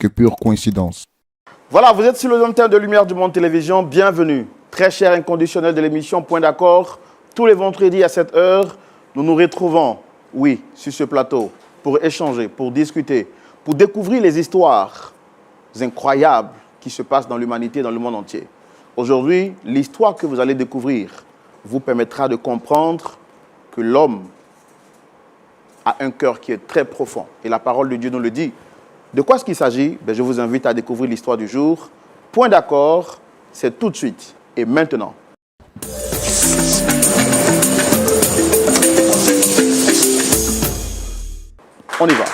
que pure coïncidence. Voilà, vous êtes sur le antenne de Lumière du Monde Télévision. Bienvenue. Très cher inconditionnel de l'émission Point d'accord. Tous les vendredis à cette heure, nous nous retrouvons, oui, sur ce plateau, pour échanger, pour discuter, pour découvrir les histoires incroyables qui se passent dans l'humanité, dans le monde entier. Aujourd'hui, l'histoire que vous allez découvrir vous permettra de comprendre que l'homme a un cœur qui est très profond. Et la parole de Dieu nous le dit. De quoi est-ce qu'il s'agit? Je vous invite à découvrir l'histoire du jour. Point d'accord, c'est tout de suite et maintenant. On y va.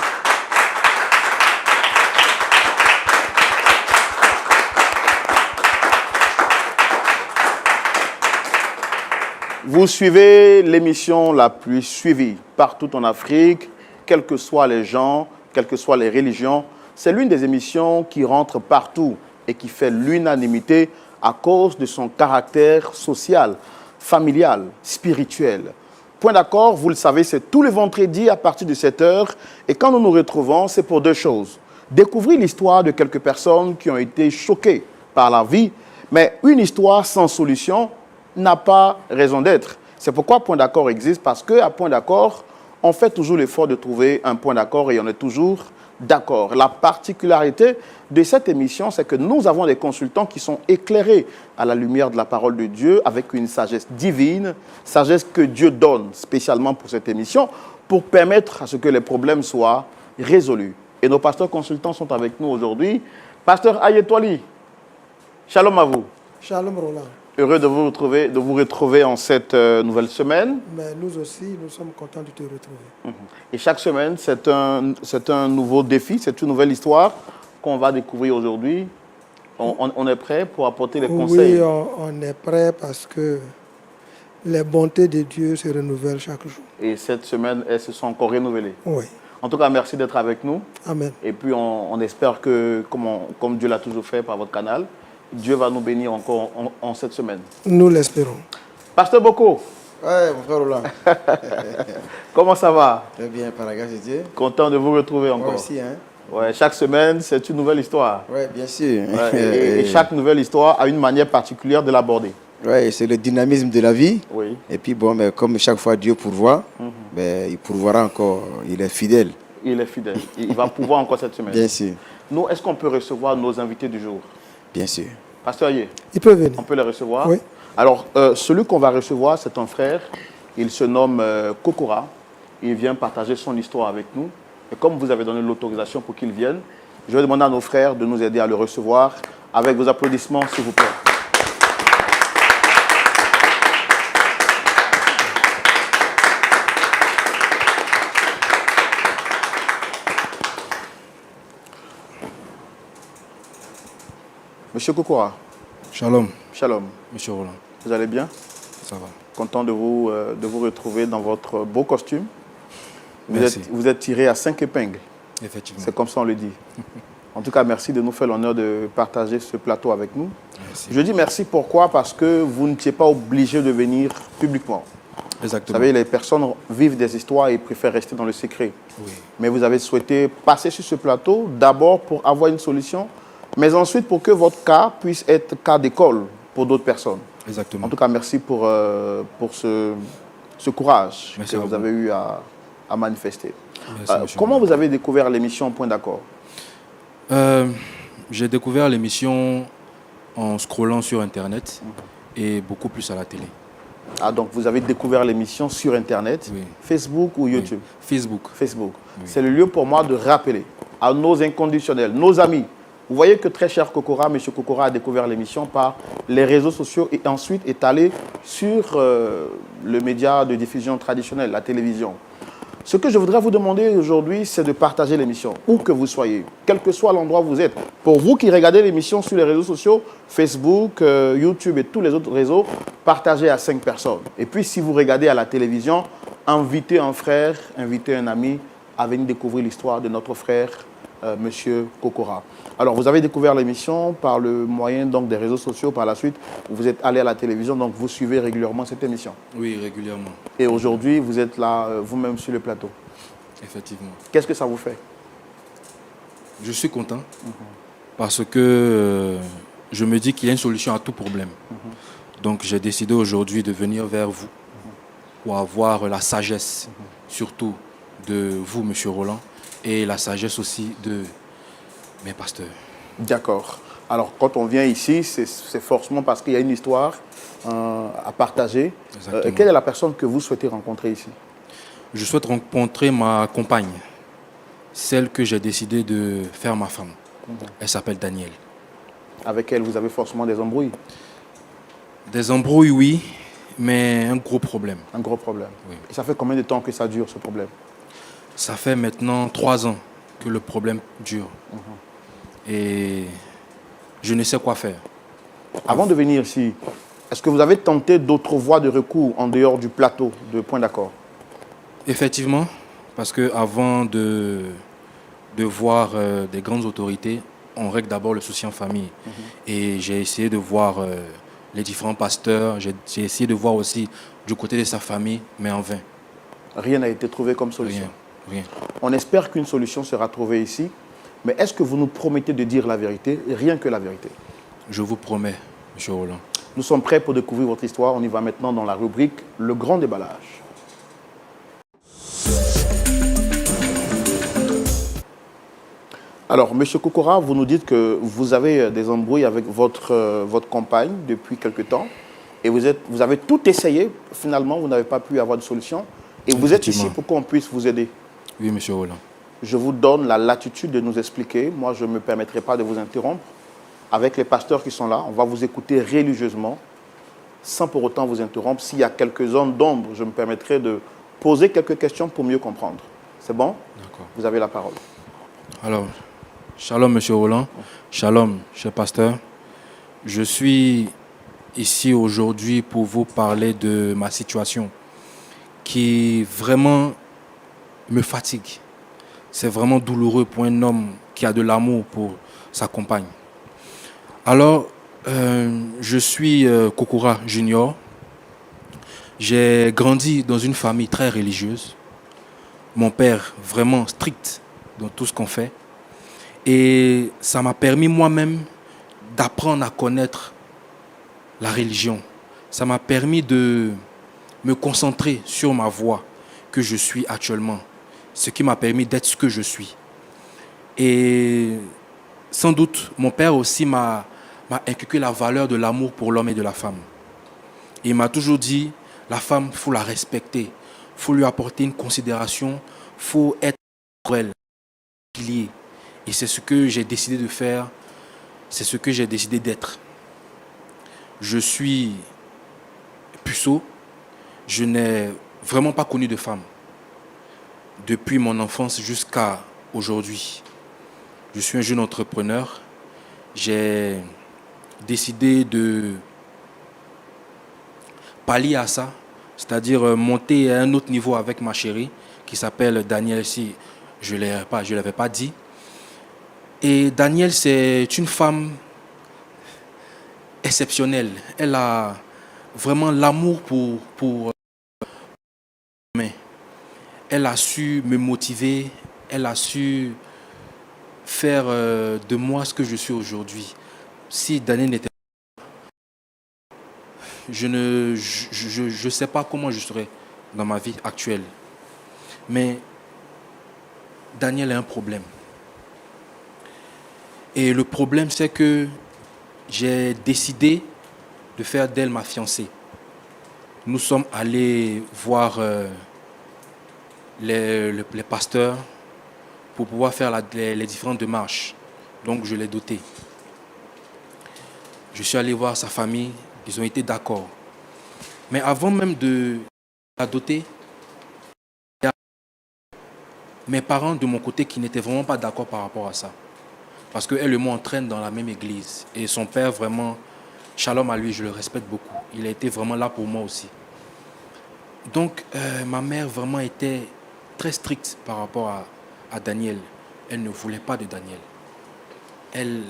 Vous suivez l'émission la plus suivie partout en Afrique, quels que soient les gens, quelles que soient les religions. C'est l'une des émissions qui rentre partout et qui fait l'unanimité à cause de son caractère social, familial, spirituel. Point d'accord, vous le savez, c'est tous les vendredis à partir de 7 heures. Et quand nous nous retrouvons, c'est pour deux choses. Découvrir l'histoire de quelques personnes qui ont été choquées par la vie, mais une histoire sans solution n'a pas raison d'être. C'est pourquoi Point d'accord existe, parce qu'à Point d'accord, on fait toujours l'effort de trouver un point d'accord et on est toujours d'accord. La particularité de cette émission, c'est que nous avons des consultants qui sont éclairés à la lumière de la parole de Dieu avec une sagesse divine, sagesse que Dieu donne spécialement pour cette émission, pour permettre à ce que les problèmes soient résolus. Et nos pasteurs consultants sont avec nous aujourd'hui. Pasteur Ayetwali, shalom à vous. Shalom Roland. Heureux de vous retrouver en cette nouvelle semaine. Mais nous aussi, nous sommes contents de te retrouver. Et chaque semaine, c'est un nouveau défi, c'est une nouvelle histoire qu'on va découvrir aujourd'hui. On est prêt pour apporter les conseils? Oui, on est prêt parce que les bontés de Dieu se renouvellent chaque jour. Et cette semaine, elles se sont encore renouvelées. Oui. En tout cas, merci d'être avec nous. Amen. Et puis, on espère que, comme Dieu l'a toujours fait par votre canal, Dieu va nous bénir encore en cette semaine. Nous l'espérons. Pasteur Boko. Oui, mon frère Roland. Comment ça va? Très bien, par la grâce de Dieu. Content de vous retrouver encore. Moi aussi, hein. Ouais, chaque semaine, c'est une nouvelle histoire. Oui, bien sûr. Ouais, et chaque nouvelle histoire a une manière particulière de l'aborder. Oui, c'est le dynamisme de la vie. Oui. Et puis, bon, mais comme chaque fois Dieu pourvoit, il pourvoira encore. Il est fidèle. Il est fidèle. Il va pouvoir encore cette semaine. Bien sûr. Nous, est-ce qu'on peut recevoir nos invités du jour? Bien sûr. Pasteur Ayé, Il peut venir. on peut les recevoir? Oui. Alors, celui qu'on va recevoir, c'est un frère. Il se nomme Kokora. Il vient partager son histoire avec nous. Et comme vous avez donné l'autorisation pour qu'il vienne, je vais demander à nos frères de nous aider à le recevoir. Avec vos applaudissements, s'il vous plaît. Monsieur Kokora. Shalom, Shalom. Monsieur Roland. Vous allez bien? Ça va. Content de vous retrouver dans votre beau costume. Merci. Vous êtes tiré à 5 épingles. Effectivement. C'est comme ça on le dit. En tout cas, merci de nous faire l'honneur de partager ce plateau avec nous. Merci. Je dis merci pourquoi? Parce que vous n'étiez pas obligé de venir publiquement. Vous Exactement. savez, les personnes vivent des histoires et préfèrent rester dans le secret. Oui. Mais vous avez souhaité passer sur ce plateau d'abord pour avoir une solution, mais ensuite pour que votre cas puisse être cas d'école pour d'autres personnes. Exactement. En tout cas, merci pour ce courage Merci que à vous vous. avez eu à manifester. Merci, monsieur Comment Roland. vous avez découvert l'émission Point d'accord? J'ai découvert l'émission en scrollant sur Internet et beaucoup plus à la télé. Ah, donc vous avez découvert l'émission sur Internet, Oui. Facebook ou YouTube? Facebook. Facebook. C'est le lieu pour moi de rappeler à nos inconditionnels, nos amis. Vous voyez que très cher Kokora, M. Kokora a découvert l'émission par les réseaux sociaux et ensuite est allé sur le média de diffusion traditionnel, la télévision. Ce que je voudrais vous demander aujourd'hui, c'est de partager l'émission, où que vous soyez, quel que soit l'endroit où vous êtes. Pour vous qui regardez l'émission sur les réseaux sociaux, Facebook, YouTube et tous les autres réseaux, partagez à 5 personnes. Et puis, si vous regardez à la télévision, invitez un frère, invitez un ami à venir découvrir l'histoire de notre frère, Monsieur Kokora. Alors, vous avez découvert l'émission par le moyen donc, des réseaux sociaux. Par la suite, vous êtes allé à la télévision, donc vous suivez régulièrement cette émission. Oui, régulièrement. Et aujourd'hui, vous êtes là vous-même sur le plateau. Effectivement. Qu'est-ce que ça vous fait? Je suis content parce que je me dis qu'il y a une solution à tout problème. Donc j'ai décidé aujourd'hui de venir vers vous pour avoir la sagesse, surtout de vous, M. Roland, et la sagesse aussi de mes pasteurs. D'accord. Alors, quand on vient ici, c'est forcément parce qu'il y a une histoire à partager. Exactement. Quelle est la personne que vous souhaitez rencontrer ici? Je souhaite rencontrer ma compagne, celle que j'ai décidé de faire ma femme. Elle s'appelle Danielle. Avec elle, vous avez forcément des embrouilles. Des embrouilles, oui, mais un gros problème. Un gros problème. Oui. Et ça fait combien de temps que ça dure, ce problème? Ça fait maintenant 3 ans que le problème dure. Et je ne sais quoi faire. Avant de venir ici, est-ce que vous avez tenté d'autres voies de recours en dehors du plateau de point d'accord? Effectivement, parce qu'avant de voir des grandes autorités, on règle d'abord le souci en famille. Et j'ai essayé de voir les différents pasteurs, j'ai essayé de voir aussi du côté de sa famille, mais en vain. Rien n'a été trouvé comme solution. Rien. On espère qu'une solution sera trouvée ici. Mais est-ce que vous nous promettez de dire la vérité, rien que la vérité? Je vous promets, M. Roland. Nous sommes prêts pour découvrir votre histoire. On y va maintenant dans la rubrique Le Grand Déballage. Alors, M. Kokora, vous nous dites que vous avez des embrouilles avec votre compagne depuis quelque temps. Et vous avez tout essayé. Finalement, vous n'avez pas pu avoir de solution. Et vous êtes ici pour qu'on puisse vous aider. Oui, M. Roland. Je vous donne la latitude de nous expliquer. Moi, je ne me permettrai pas de vous interrompre. Avec les pasteurs qui sont là, on va vous écouter religieusement, sans pour autant vous interrompre. S'il y a quelques zones d'ombre, je me permettrai de poser quelques questions pour mieux comprendre. C'est bon? D'accord. Vous avez la parole. Alors, shalom, M. Roland. Shalom, cher pasteur. Je suis ici aujourd'hui pour vous parler de ma situation qui vraiment me fatigue. C'est vraiment douloureux pour un homme qui a de l'amour pour sa compagne. Alors, je suis Kokora Junior. J'ai grandi dans une famille très religieuse. Mon père, vraiment strict dans tout ce qu'on fait. Et ça m'a permis moi-même d'apprendre à connaître la religion. Ça m'a permis de me concentrer sur ma voie que je suis actuellement. Ce qui m'a permis d'être ce que je suis. Et sans doute, mon père aussi m'a inculqué la valeur de l'amour pour l'homme et de la femme. Il m'a toujours dit, la femme, il faut la respecter. Il faut lui apporter une considération. Il faut être pour elle. Et c'est ce que j'ai décidé de faire. C'est ce que j'ai décidé d'être. Je suis puceau. Je n'ai vraiment pas connu de femme. Depuis mon enfance jusqu'à aujourd'hui. Je suis un jeune entrepreneur. J'ai décidé de pallier à ça, c'est-à-dire monter à un autre niveau avec ma chérie, qui s'appelle Danielle, si je ne l'avais pas dit. Et Danielle, c'est une femme exceptionnelle. Elle a vraiment l'amour pour mais elle a su me motiver, elle a su faire de moi ce que je suis aujourd'hui. Si Daniel n'était pas, je ne sais pas comment je serais dans ma vie actuelle. Mais Daniel a un problème. Et le problème, c'est que j'ai décidé de faire d'elle ma fiancée. Nous sommes allés voir les pasteurs pour pouvoir faire les différentes démarches. Donc je l'ai dotée. Je suis allé voir sa famille, ils ont été d'accord. Mais avant même de la doter, il y a mes parents de mon côté qui n'étaient vraiment pas d'accord par rapport à ça. Parce qu'elle et moi, on traîne dans la même église. Et son père, vraiment, shalom à lui, je le respecte beaucoup. Il a été vraiment là pour moi aussi. Donc, ma mère vraiment était très stricte par rapport à Daniel. Elle ne voulait pas de Daniel. Elle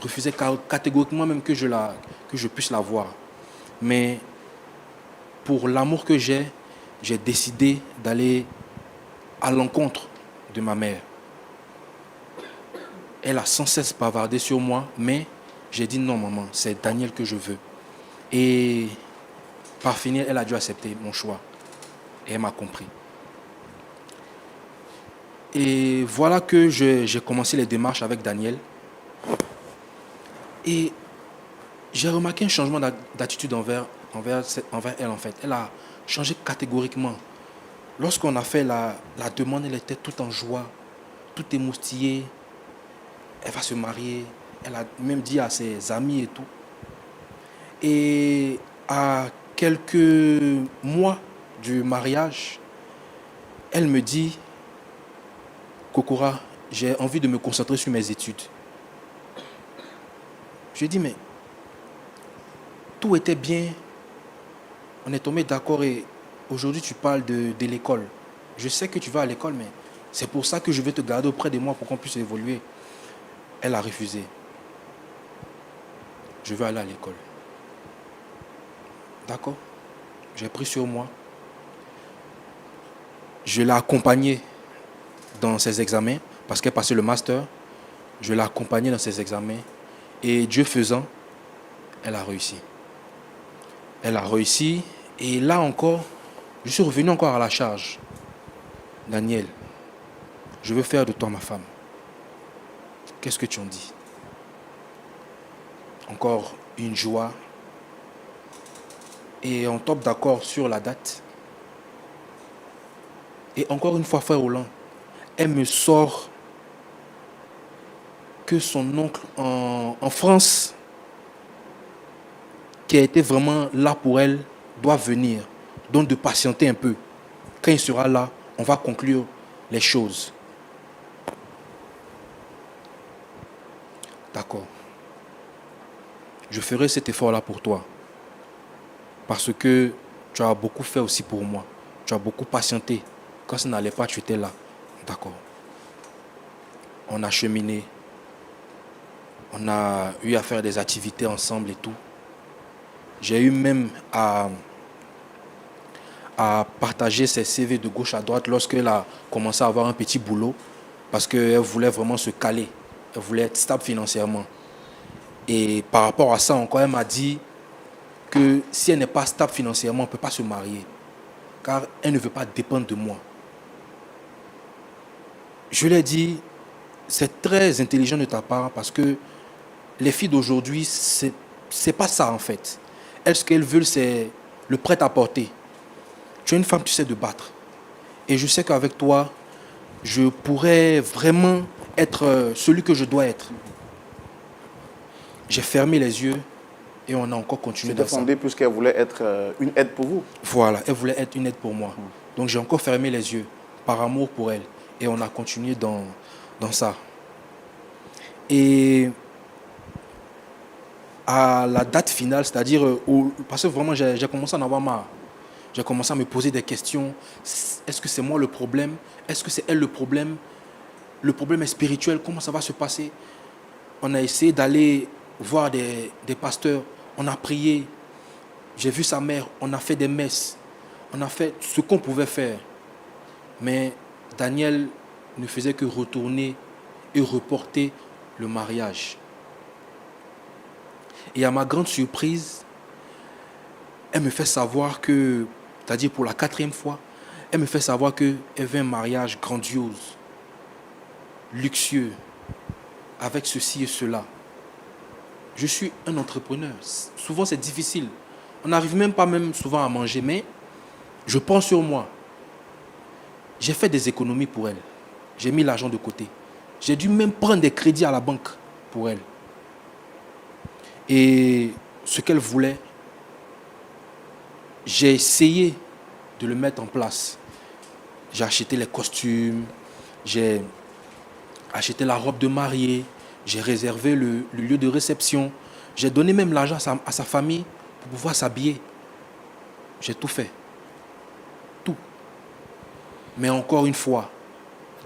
refusait catégoriquement même que je puisse la voir. Mais pour l'amour que j'ai décidé d'aller à l'encontre de ma mère. Elle a sans cesse bavardé sur moi, mais j'ai dit non, maman, c'est Daniel que je veux. Et par finir, elle a dû accepter mon choix. Et elle m'a compris. Et voilà que j'ai commencé les démarches avec Daniel. Et j'ai remarqué un changement d'attitude envers elle, en fait. Elle a changé catégoriquement. Lorsqu'on a fait la demande, elle était toute en joie, toute émoustillée. Elle va se marier. Elle a même dit à ses amis et tout. Et à quelques mois du mariage, elle me dit, Kokora, j'ai envie de me concentrer sur mes études. Je lui ai dit, mais tout était bien. On est tombé d'accord et aujourd'hui tu parles de l'école. Je sais que tu vas à l'école, mais c'est pour ça que je vais te garder auprès de moi pour qu'on puisse évoluer. Elle a refusé. Je veux aller à l'école. D'accord. J'ai pris sur moi. Je l'ai accompagnée dans ses examens parce qu'elle passait le master. Je l'ai accompagnée dans ses examens. Et Dieu faisant, elle a réussi. Elle a réussi. Et là encore, je suis revenu encore à la charge. Daniel, je veux faire de toi ma femme. Qu'est-ce que tu en dis? Encore une joie. Et on tombe d'accord sur la date. Et encore une fois, frère Roland, elle me sort que son oncle en France, qui a été vraiment là pour elle, doit venir. Donc de patienter un peu. Quand il sera là, on va conclure les choses. D'accord. Je ferai cet effort-là pour toi. Parce que tu as beaucoup fait aussi pour moi. Tu as beaucoup patienté. Quand ça n'allait pas, tu étais là. D'accord. On a cheminé. On a eu à faire des activités ensemble et tout. J'ai eu même à partager ses CV de gauche à droite lorsqu'elle a commencé à avoir un petit boulot. Parce qu'elle voulait vraiment se caler. Elle voulait être stable financièrement. Et par rapport à ça, encore, elle m'a dit que si elle n'est pas stable financièrement, on ne peut pas se marier. Car elle ne veut pas dépendre de moi. Je lui ai dit, c'est très intelligent de ta part parce que les filles d'aujourd'hui, c'est pas ça en fait. Elles, ce qu'elles veulent, c'est le prêt-à-porter. Tu es une femme, tu sais te battre. Et je sais qu'avec toi, je pourrais vraiment être celui que je dois être. J'ai fermé les yeux et on a encore continué dans ça. C'était fondé puisqu'elle voulait être une aide pour vous. Voilà, elle voulait être une aide pour moi. Donc j'ai encore fermé les yeux par amour pour elle. Et on a continué dans ça. Et à la date finale, c'est-à-dire, parce que vraiment j'ai commencé à en avoir marre. J'ai commencé à me poser des questions. Est-ce que c'est moi le problème? Est-ce que c'est elle le problème? Le problème est spirituel. Comment ça va se passer? On a essayé d'aller voir des pasteurs. On a prié. J'ai vu sa mère. On a fait des messes. On a fait ce qu'on pouvait faire. Mais Daniel ne faisait que retourner et reporter le mariage. Et à ma grande surprise, elle me fait savoir que, c'est-à-dire pour la 4e fois, elle me fait savoir qu'elle veut un mariage grandiose, luxueux, avec ceci et cela. Je suis un entrepreneur. Souvent, c'est difficile. On n'arrive même pas souvent à manger, mais je pense sur moi. J'ai fait des économies pour elle. J'ai mis l'argent de côté. J'ai dû même prendre des crédits à la banque pour elle. Et ce qu'elle voulait, j'ai essayé de le mettre en place. J'ai acheté les costumes, j'ai acheté la robe de mariée, j'ai réservé le lieu de réception. J'ai donné même l'argent à sa famille pour pouvoir s'habiller. J'ai tout fait. Tout. Mais encore une fois,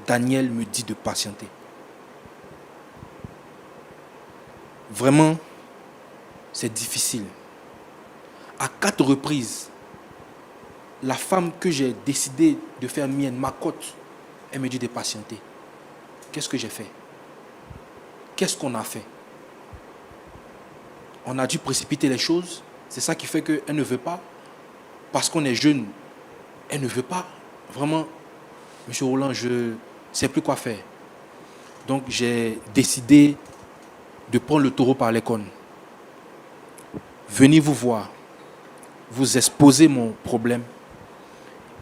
Daniel me dit de patienter. Vraiment, c'est difficile. À 4 reprises, la femme que j'ai décidé de faire mienne, ma cote, elle me dit de patienter. Qu'est-ce que j'ai fait? qu'est-ce qu'on a fait? On a dû précipiter les choses. C'est ça qui fait qu'elle ne veut pas. Parce qu'on est jeune, elle ne veut pas. Vraiment, M. Roland, je ne sais plus quoi faire. Donc, j'ai décidé de prendre le taureau par les cornes. Venez vous voir, vous exposer mon problème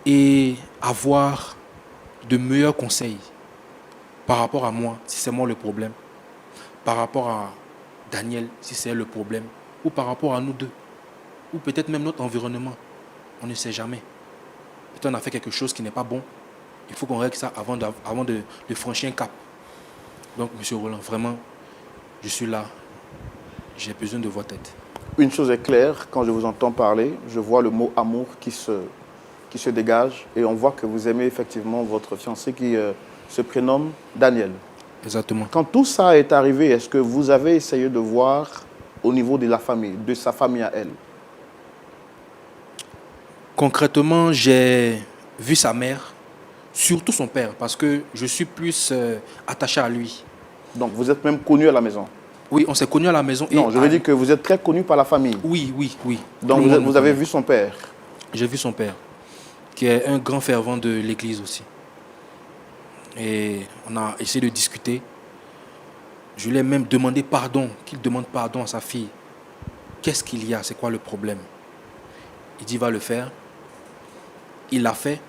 et avoir de meilleurs conseils par rapport à moi, si c'est moi le problème, par rapport à Daniel, si c'est le problème, ou par rapport à nous deux, ou peut-être même notre environnement. On ne sait jamais. Peut-être on a fait quelque chose qui n'est pas bon. Il faut qu'on règle ça avant de franchir un cap. Donc, M. Roland, vraiment, je suis là. J'ai besoin de votre aide. Une chose est claire, quand je vous entends parler, je vois le mot amour qui se dégage et on voit que vous aimez effectivement votre fiancé qui se prénomme Daniel. Exactement. Quand tout ça est arrivé, est-ce que vous avez essayé de voir au niveau de la famille, de sa famille à elle? Concrètement, j'ai vu sa mère, surtout son père, parce que je suis plus attaché à lui. Donc vous êtes même connu à la maison? Oui, on s'est connus à la maison. Non, je veux dire que vous êtes très connu par la famille. Oui. Donc vous avez vu son père? J'ai vu son père, qui est un grand fervent de l'église aussi. Et on a essayé de discuter. Je lui ai même demandé pardon, qu'il demande pardon à sa fille. Qu'est-ce qu'il y a? C'est quoi le problème? Il dit, va le faire. Il l'a fait.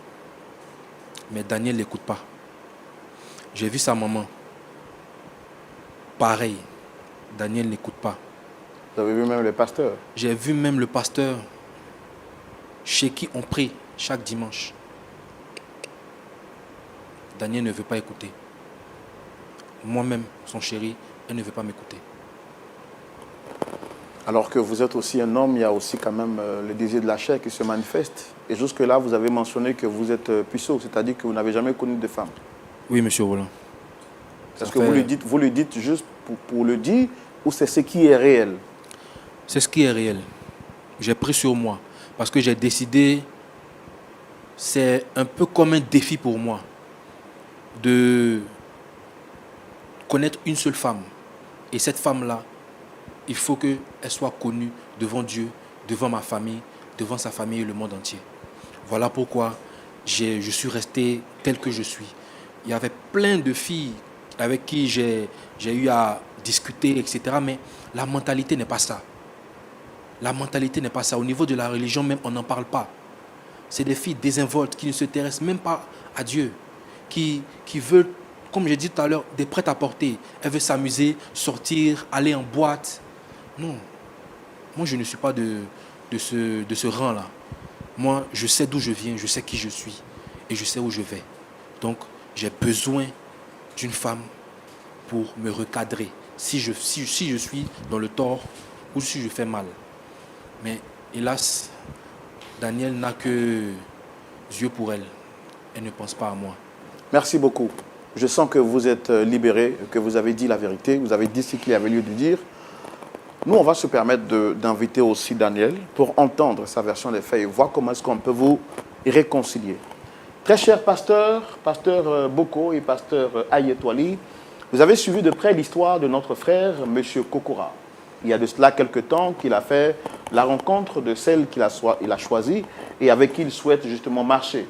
Mais Daniel n'écoute pas. J'ai vu sa maman. Pareil. Daniel n'écoute pas. Vous avez vu même le pasteur? J'ai vu même le pasteur chez qui on prie chaque dimanche. Daniel ne veut pas écouter. Moi-même, son chéri, elle ne veut pas m'écouter. Alors que vous êtes aussi un homme, il y a aussi quand même le désir de la chair qui se manifeste. Et jusque-là, vous avez mentionné que vous êtes puceau, c'est-à-dire que vous n'avez jamais connu de femme. Oui, M. Roland. Est-ce que vous le dites juste pour le dire ou c'est ce qui est réel? C'est ce qui est réel. J'ai pris sur moi parce que j'ai décidé, c'est un peu comme un défi pour moi de connaître une seule femme. Et cette femme-là, il faut qu'elle soit connue devant Dieu, devant ma famille, devant sa famille et le monde entier. Voilà pourquoi je suis resté tel que je suis. Il y avait plein de filles avec qui j'ai eu à discuter, etc. Mais la mentalité n'est pas ça. La mentalité n'est pas ça. Au niveau de la religion même, on n'en parle pas. C'est des filles désinvoltes qui ne s'intéressent même pas à Dieu, qui veulent, comme j'ai dit tout à l'heure, des prêt-à-porter. Elles veulent s'amuser, sortir, aller en boîte. Non. Moi, je ne suis pas de ce rang-là. Moi, je sais d'où je viens, je sais qui je suis et je sais où je vais. Donc, j'ai besoin d'une femme pour me recadrer si je suis dans le tort ou si je fais mal. Mais hélas, Daniel n'a que Dieu pour elle. Elle ne pense pas à moi. Merci beaucoup. Je sens que vous êtes libéré, que vous avez dit la vérité, vous avez dit ce qu'il y avait lieu de dire. Nous, on va se permettre d'inviter aussi Daniel pour entendre sa version des faits et voir comment est-ce qu'on peut vous réconcilier. Très cher pasteur Boko et pasteur Ayetwali, vous avez suivi de près l'histoire de notre frère, M. Kokora. Il y a de cela quelques temps qu'il a fait la rencontre de celle qu'il a choisie et avec qui il souhaite justement marcher.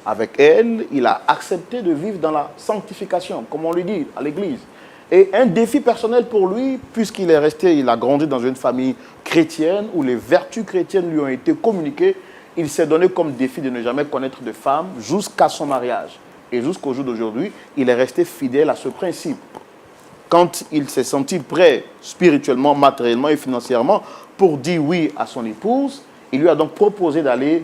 Avec elle, il a accepté de vivre dans la sanctification, comme on le dit à l'église. Et un défi personnel pour lui, puisqu'il est resté, il a grandi dans une famille chrétienne où les vertus chrétiennes lui ont été communiquées. Il s'est donné comme défi de ne jamais connaître de femme jusqu'à son mariage. Et jusqu'au jour d'aujourd'hui, il est resté fidèle à ce principe. Quand il s'est senti prêt spirituellement, matériellement et financièrement pour dire oui à son épouse, il lui a donc proposé d'aller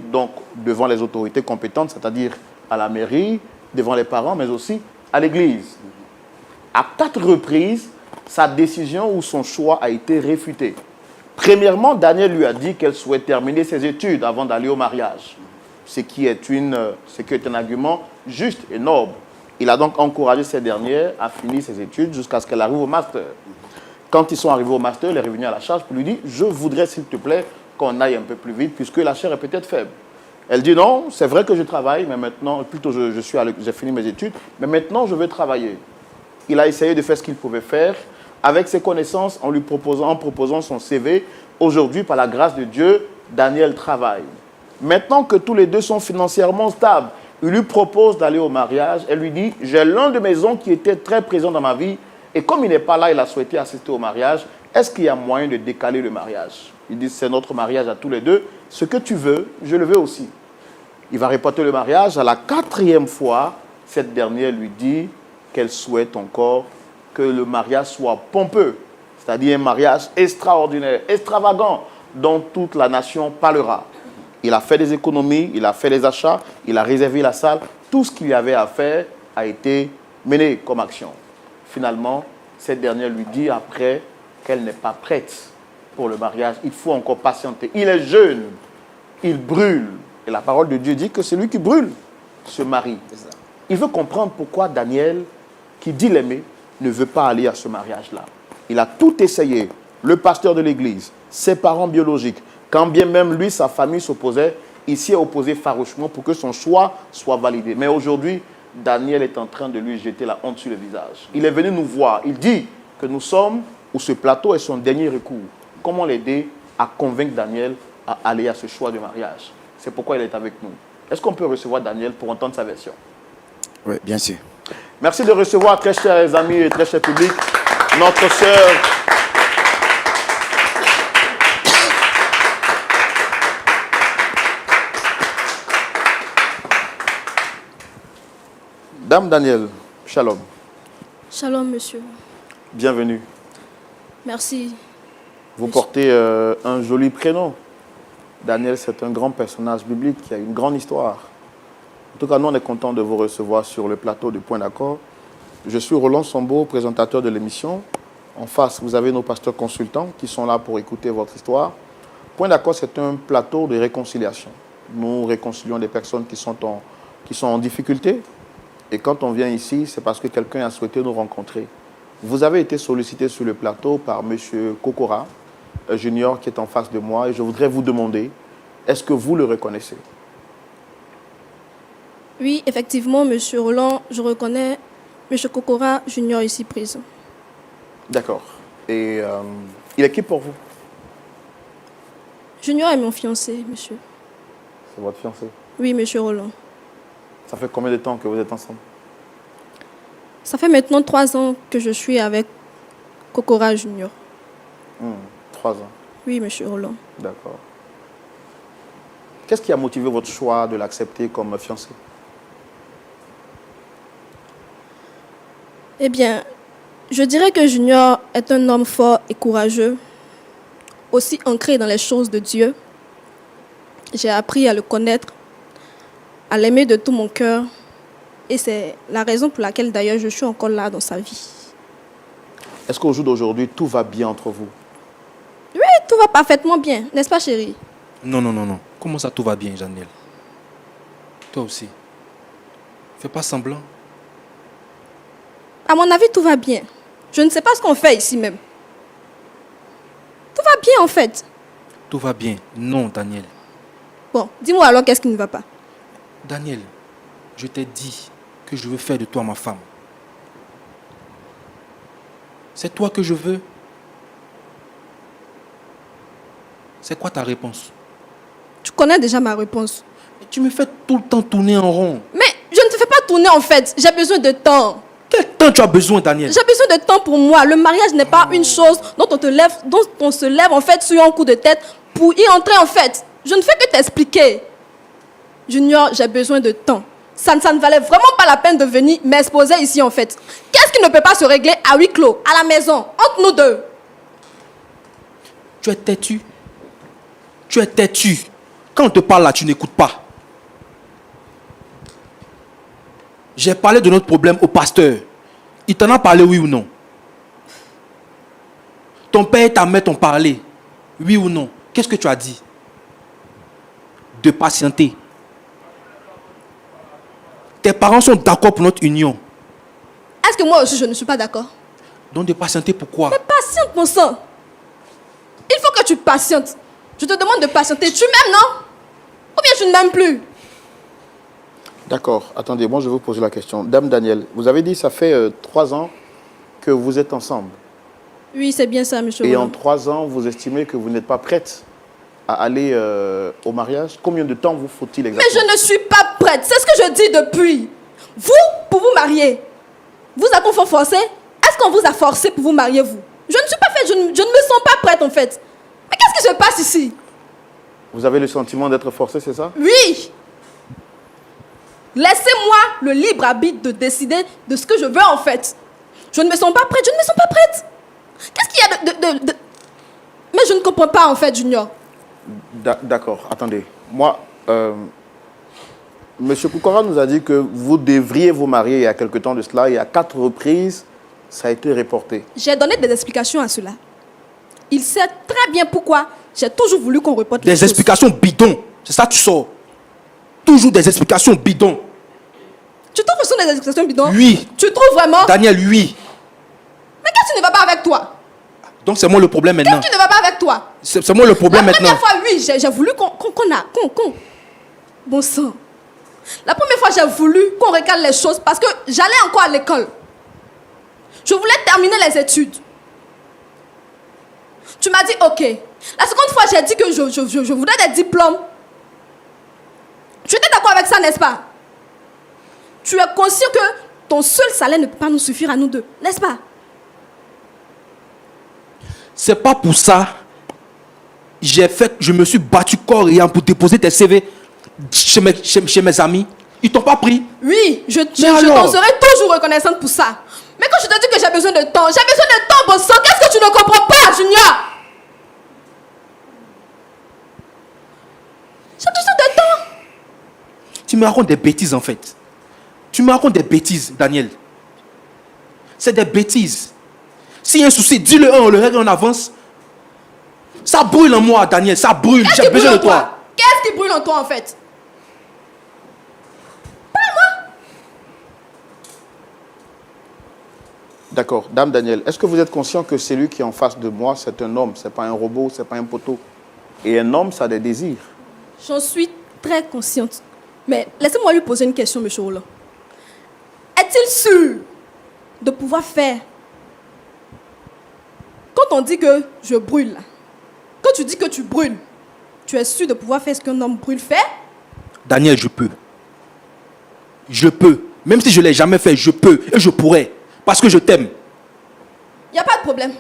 devant les autorités compétentes, c'est-à-dire à la mairie, devant les parents, mais aussi à l'église. À 4 reprises, sa décision ou son choix a été réfuté. Premièrement, Daniel lui a dit qu'elle souhaite terminer ses études avant d'aller au mariage, ce qui est un argument juste et noble. Il a donc encouragé ces dernières à finir ses études jusqu'à ce qu'elle arrive au master. Quand ils sont arrivés au master, il est revenu à la charge pour lui dire « Je voudrais, s'il te plaît, qu'on aille un peu plus vite, puisque la chair est peut-être faible. » Elle dit « Non, c'est vrai que je travaille, mais maintenant, plutôt j'ai fini mes études, mais maintenant je veux travailler. » Il a essayé de faire ce qu'il pouvait faire. avec ses connaissances, en proposant son CV. Aujourd'hui, par la grâce de Dieu, Daniel travaille. Maintenant que tous les deux sont financièrement stables, il lui propose d'aller au mariage. Elle lui dit, j'ai l'un de mes oncles qui était très présent dans ma vie. Et comme il n'est pas là, il a souhaité assister au mariage. Est-ce qu'il y a moyen de décaler le mariage? Il dit, c'est notre mariage à tous les deux. Ce que tu veux, je le veux aussi. Il va reporter le mariage. À la 4e fois, cette dernière lui dit qu'elle souhaite encore que le mariage soit pompeux. C'est-à-dire un mariage extraordinaire, extravagant, dont toute la nation parlera. Il a fait des économies, il a fait des achats, il a réservé la salle. Tout ce qu'il y avait à faire a été mené comme action. Finalement, cette dernière lui dit après qu'elle n'est pas prête pour le mariage. Il faut encore patienter. Il est jeune, il brûle. Et la parole de Dieu dit que celui qui brûle se marie. Il veut comprendre pourquoi Daniel, qui dit l'aimer, ne veut pas aller à ce mariage-là. Il a tout essayé. Le pasteur de l'église, ses parents biologiques, quand bien même lui, sa famille s'opposait, il s'y est opposé farouchement pour que son choix soit validé. Mais aujourd'hui, Daniel est en train de lui jeter la honte sur le visage. Il est venu nous voir. Il dit que nous sommes, où ce plateau est son dernier recours. Comment l'aider à convaincre Daniel à aller à ce choix de mariage? C'est pourquoi il est avec nous. Est-ce qu'on peut recevoir Daniel pour entendre sa version? Oui, bien sûr. Merci de recevoir, très chers amis et très cher public, notre sœur Dame Daniel. Shalom. Shalom, monsieur. Bienvenue. Merci. Vous portez un joli prénom. Daniel, c'est un grand personnage biblique qui a une grande histoire. En tout cas, nous, on est content de vous recevoir sur le plateau de Point d'accord. Je suis Roland Sambo, présentateur de l'émission. En face, vous avez nos pasteurs consultants qui sont là pour écouter votre histoire. Point d'accord, c'est un plateau de réconciliation. Nous réconcilions des personnes qui sont en difficulté. Et quand on vient ici, c'est parce que quelqu'un a souhaité nous rencontrer. Vous avez été sollicité sur le plateau par M. Kokora, junior qui est en face de moi. Et je voudrais vous demander, est-ce que vous le reconnaissez? Oui, effectivement, monsieur Roland, je reconnais monsieur Kokora, junior ici présent. D'accord. Et il est qui pour vous? Junior est mon fiancé, monsieur. C'est votre fiancé? Oui, monsieur Roland. Ça fait combien de temps que vous êtes ensemble? Ça fait maintenant 3 ans que je suis avec Kokora junior. 3 ans. Oui, monsieur Roland. D'accord. Qu'est-ce qui a motivé votre choix de l'accepter comme fiancé? Eh bien, je dirais que Junior est un homme fort et courageux, aussi ancré dans les choses de Dieu. J'ai appris à le connaître, à l'aimer de tout mon cœur. Et c'est la raison pour laquelle, d'ailleurs, je suis encore là dans sa vie. Est-ce qu'au jour d'aujourd'hui, tout va bien entre vous? Oui, tout va parfaitement bien, n'est-ce pas, chérie? Non, non, non, non. Comment ça, tout va bien, Daniel? Toi aussi. Fais pas semblant. À mon avis, tout va bien. Je ne sais pas ce qu'on fait ici même. Tout va bien, en fait. Tout va bien. Non, Daniel. Bon, dis-moi alors qu'est-ce qui ne va pas. Daniel, je t'ai dit que je veux faire de toi ma femme. C'est toi que je veux. C'est quoi ta réponse? Tu connais déjà ma réponse. Mais tu me fais tout le temps tourner en rond. Mais je ne te fais pas tourner, en fait. J'ai besoin de temps. Quel temps tu as besoin, Daniel? J'ai besoin de temps pour moi. Le mariage n'est pas une chose dont on se lève en fait sur un coup de tête pour y entrer en fait. Je ne fais que t'expliquer. Junior, j'ai besoin de temps. Ça ne valait vraiment pas la peine de venir m'exposer ici en fait. Qu'est-ce qui ne peut pas se régler à huis clos, à la maison, entre nous deux? Tu es têtu. Tu es têtu. Quand on te parle là, tu n'écoutes pas. J'ai parlé de notre problème au pasteur. Il t'en a parlé, oui ou non? Ton père et ta mère t'ont parlé, oui ou non? Qu'est-ce que tu as dit? De patienter. Tes parents sont d'accord pour notre union. Est-ce que moi aussi je ne suis pas d'accord? Donc de patienter pourquoi? Mais patiente mon sang. Il faut que tu patientes. Je te demande de patienter. Tu m'aimes, non? Ou bien tu ne m'aimes plus? D'accord. Attendez, moi je vais vous poser la question. Dame Daniel, vous avez dit que ça fait 3 ans que vous êtes ensemble. Oui, c'est bien ça, monsieur Et en Roland. 3 ans, vous estimez que vous n'êtes pas prête à aller au mariage? Combien de temps vous faut-il Mais exactement? je ne suis pas prête. C'est ce que je dis depuis. Vous, pour vous marier, vous êtes enfant forcé? Est-ce qu'on vous a forcé pour vous marier, vous? Je ne suis pas faite, je ne me sens pas prête, en fait. Mais qu'est-ce qui se passe ici? Vous avez le sentiment d'être forcé, c'est ça? Oui. Laissez-moi le libre arbitre de décider de ce que je veux, en fait. Je ne me sens pas prête, je ne me sens pas prête. Qu'est-ce qu'il y a de... Mais je ne comprends pas, en fait, Junior. D'accord, attendez. Moi, Monsieur Kokora nous a dit que vous devriez vous marier il y a quelque temps de cela. Il y a 4 reprises, ça a été reporté. J'ai donné des explications à cela. Il sait très bien pourquoi j'ai toujours voulu qu'on reporte les Des choses. explications bidons. C'est ça que tu sors. Toujours des explications bidons. Tu trouves que ce sont des explications bidons? Oui. Tu trouves vraiment? Daniel, oui. Mais qu'est-ce qui ne va pas avec toi? Donc c'est moi le problème maintenant. Qu'est-ce qui ne va pas avec toi? C'est moi le problème La maintenant. première fois, oui, j'ai voulu qu'on... Bon sang. La première fois, j'ai voulu qu'on recale les choses parce que j'allais encore à l'école. Je voulais terminer les études. Tu m'as dit OK. La seconde fois, j'ai dit que je voudrais des diplômes. Tu étais d'accord avec ça, n'est-ce pas? Tu es conscient que ton seul salaire ne peut pas nous suffire à nous deux, n'est-ce pas? C'est pas pour ça. Je me suis battu corps et âme pour déposer tes CV chez mes amis. Ils t'ont pas pris. Oui, je alors? t'en serai toujours reconnaissante pour ça. Mais quand je te dis que j'ai besoin de temps, bon sang, qu'est-ce que tu ne comprends pas, Junior? J'ai besoin de temps. Tu me racontes des bêtises en fait. Tu me racontes des bêtises, Daniel. C'est des bêtises. S'il y a un souci, dis-le on le règle en avance. Ça brûle en moi, Daniel, ça brûle. Qu'est-ce J'ai qui brûle besoin en de toi. toi? Qu'est-ce qui brûle en toi, en fait? D'accord. Dame Daniel, est-ce que vous êtes conscient que celui qui est en face de moi, c'est un homme, c'est pas un robot, c'est pas un poteau? Et un homme, ça a des désirs. J'en suis très consciente. Mais laissez-moi lui poser une question, monsieur Roland. Est-il sûr de pouvoir faire? Quand on dit que je brûle, là, quand tu dis que tu brûles, tu es sûr de pouvoir faire ce qu'un homme brûle fait? Daniel, je peux. Je peux. Même si je ne l'ai jamais fait, je peux. Et je pourrais. Parce que je t'aime. Il n'y a pas de problème.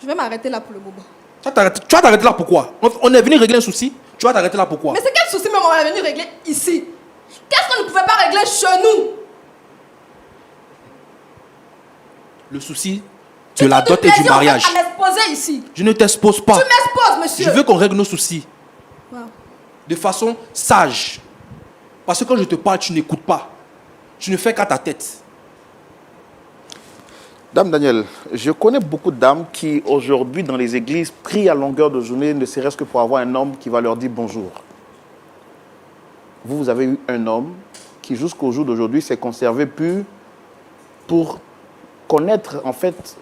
Je vais m'arrêter là pour le moment. Tu vas t'arrêter là pourquoi? On est venu régler un souci. Tu vas t'arrêter là pourquoi? Mais c'est quel souci même on est venu régler ici? Qu'est-ce qu'on ne pouvait pas régler chez nous? Le souci de la dot et du mariage. À m'exposer ici. Je ne t'expose pas. Tu m'exposes, monsieur. Je veux qu'on règle nos soucis. Wow. De façon sage. Parce que quand je te parle, tu n'écoutes pas. Tu ne fais qu'à ta tête. Dame Daniel, je connais beaucoup de dames qui, aujourd'hui, dans les églises, prient à longueur de journée, ne serait-ce que pour avoir un homme qui va leur dire bonjour. Vous avez eu un homme qui, jusqu'au jour d'aujourd'hui, s'est conservé pur pour connaître, en fait,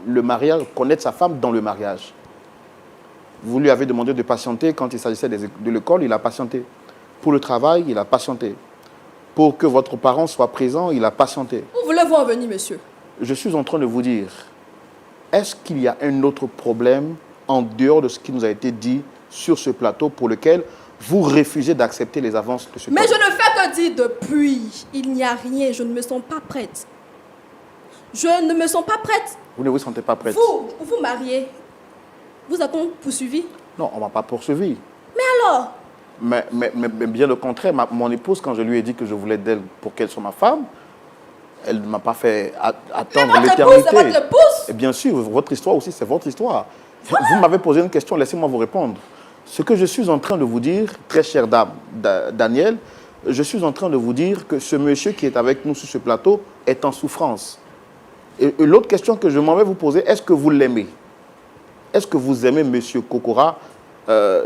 le mariage, connaître sa femme dans le mariage. Vous lui avez demandé de patienter quand il s'agissait de l'école, il a patienté. Pour le travail, il a patienté. Pour que votre parent soit présent, il a patienté. Où voulez-vous en venir, monsieur? Je suis en train de vous dire, est-ce qu'il y a un autre problème en dehors de ce qui nous a été dit sur ce plateau pour lequel vous refusez d'accepter les avances de ce Mais plateau? je ne fais que dire depuis. Il n'y a rien. Je ne me sens pas prête. Je ne me sens pas prête. Vous ne vous sentez pas prête? Vous, pour vous marier, vous a-t-on poursuivi? Non, on ne m'a pas poursuivi. Mais alors? Mais bien le contraire, mon épouse, quand je lui ai dit que je voulais d'elle pour qu'elle soit ma femme, elle ne m'a pas fait attendre Mais votre l'éternité. épouse, c'est votre épouse. Et bien sûr, votre histoire aussi, c'est votre histoire. Vous m'avez posé une question, laissez-moi vous répondre. Ce que je suis en train de vous dire, très chère dame, Daniel, je suis en train de vous dire que ce monsieur qui est avec nous sur ce plateau est en souffrance. Et l'autre question que je m'en vais vous poser, est-ce que vous l'aimez? Est-ce que vous aimez monsieur Kokora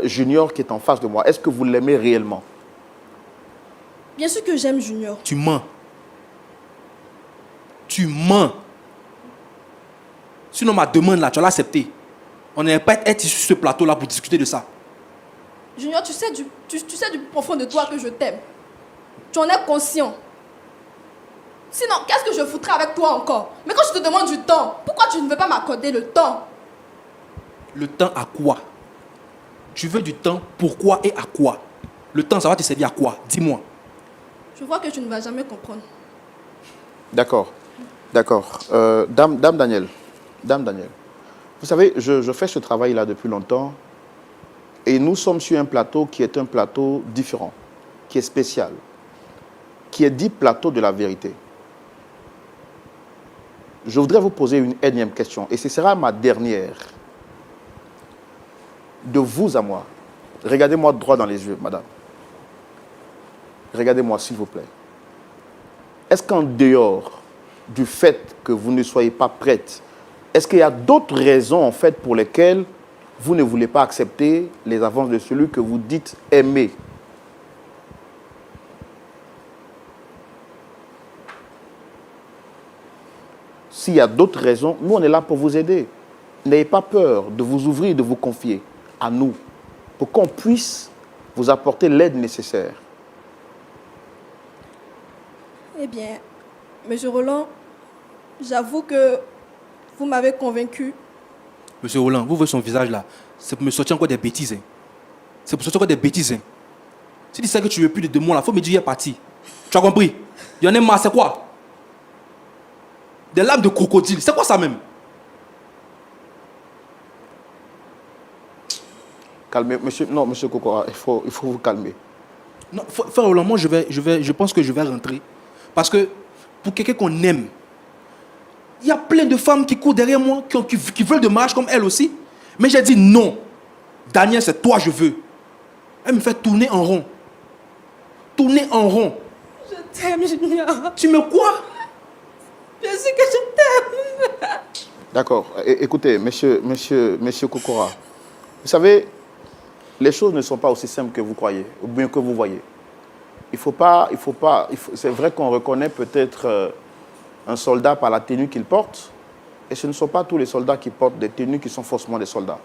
Junior qui est en face de moi? Est-ce que vous l'aimez réellement? Bien sûr que j'aime Junior. Tu mens. Tu mens. Sinon, ma demande là, tu vas l'accepter. On n'est pas être sur ce plateau-là pour discuter de ça. Junior, tu sais du profond de toi que je t'aime. Tu en es conscient. Sinon, qu'est-ce que je foutrais avec toi encore? Mais quand je te demande du temps, pourquoi tu ne veux pas m'accorder le temps? Le temps à quoi? Tu veux du temps, pourquoi et à quoi? Le temps, ça va te servir à quoi? Dis-moi. Je vois que tu ne vas jamais comprendre. D'accord. D'accord. Dame Daniel. Dame Daniel. Vous savez, je fais ce travail-là depuis longtemps. Et nous sommes sur un plateau qui est un plateau différent, qui est spécial, qui est dit plateau de la vérité. Je voudrais vous poser une énième question, et ce sera ma dernière. De vous à moi, regardez-moi droit dans les yeux, madame. Regardez-moi, s'il vous plaît. Est-ce qu'en dehors du fait que vous ne soyez pas prête, est-ce qu'il y a d'autres raisons, en fait, pour lesquelles vous ne voulez pas accepter les avances de celui que vous dites aimer? S'il y a d'autres raisons, nous, on est là pour vous aider. N'ayez pas peur de vous ouvrir, de vous confier à nous, pour qu'on puisse vous apporter l'aide nécessaire. Eh bien, Monsieur Roland, j'avoue que vous m'avez convaincu. Monsieur Roland, vous voyez son visage là. C'est pour me sortir encore des bêtises. Hein. C'est pour sortir encore des bêtises. Hein. Si tu sais que tu veux plus de démons là, il faut me dire il est parti. Tu as compris? Il y en a marre, c'est quoi? Des larmes de crocodile, c'est quoi ça même? Calmez, monsieur. Non, monsieur Kokora, il faut vous calmer. Non, frère Roland, moi je pense que je vais rentrer. Parce que pour quelqu'un qu'on aime, il y a plein de femmes qui courent derrière moi, qui veulent de mariage comme elle aussi. Mais j'ai dit non. Daniel, c'est toi je veux. Elle me fait tourner en rond. Tourner en rond. Je t'aime, Junior. Tu me quoi? Bien sûr que je t'aime. D'accord. Écoutez, monsieur Kokora, vous savez, les choses ne sont pas aussi simples que vous croyez, ou bien que vous voyez. C'est vrai qu'on reconnaît peut-être un soldat par la tenue qu'il porte, et ce ne sont pas tous les soldats qui portent des tenues qui sont forcément des soldats.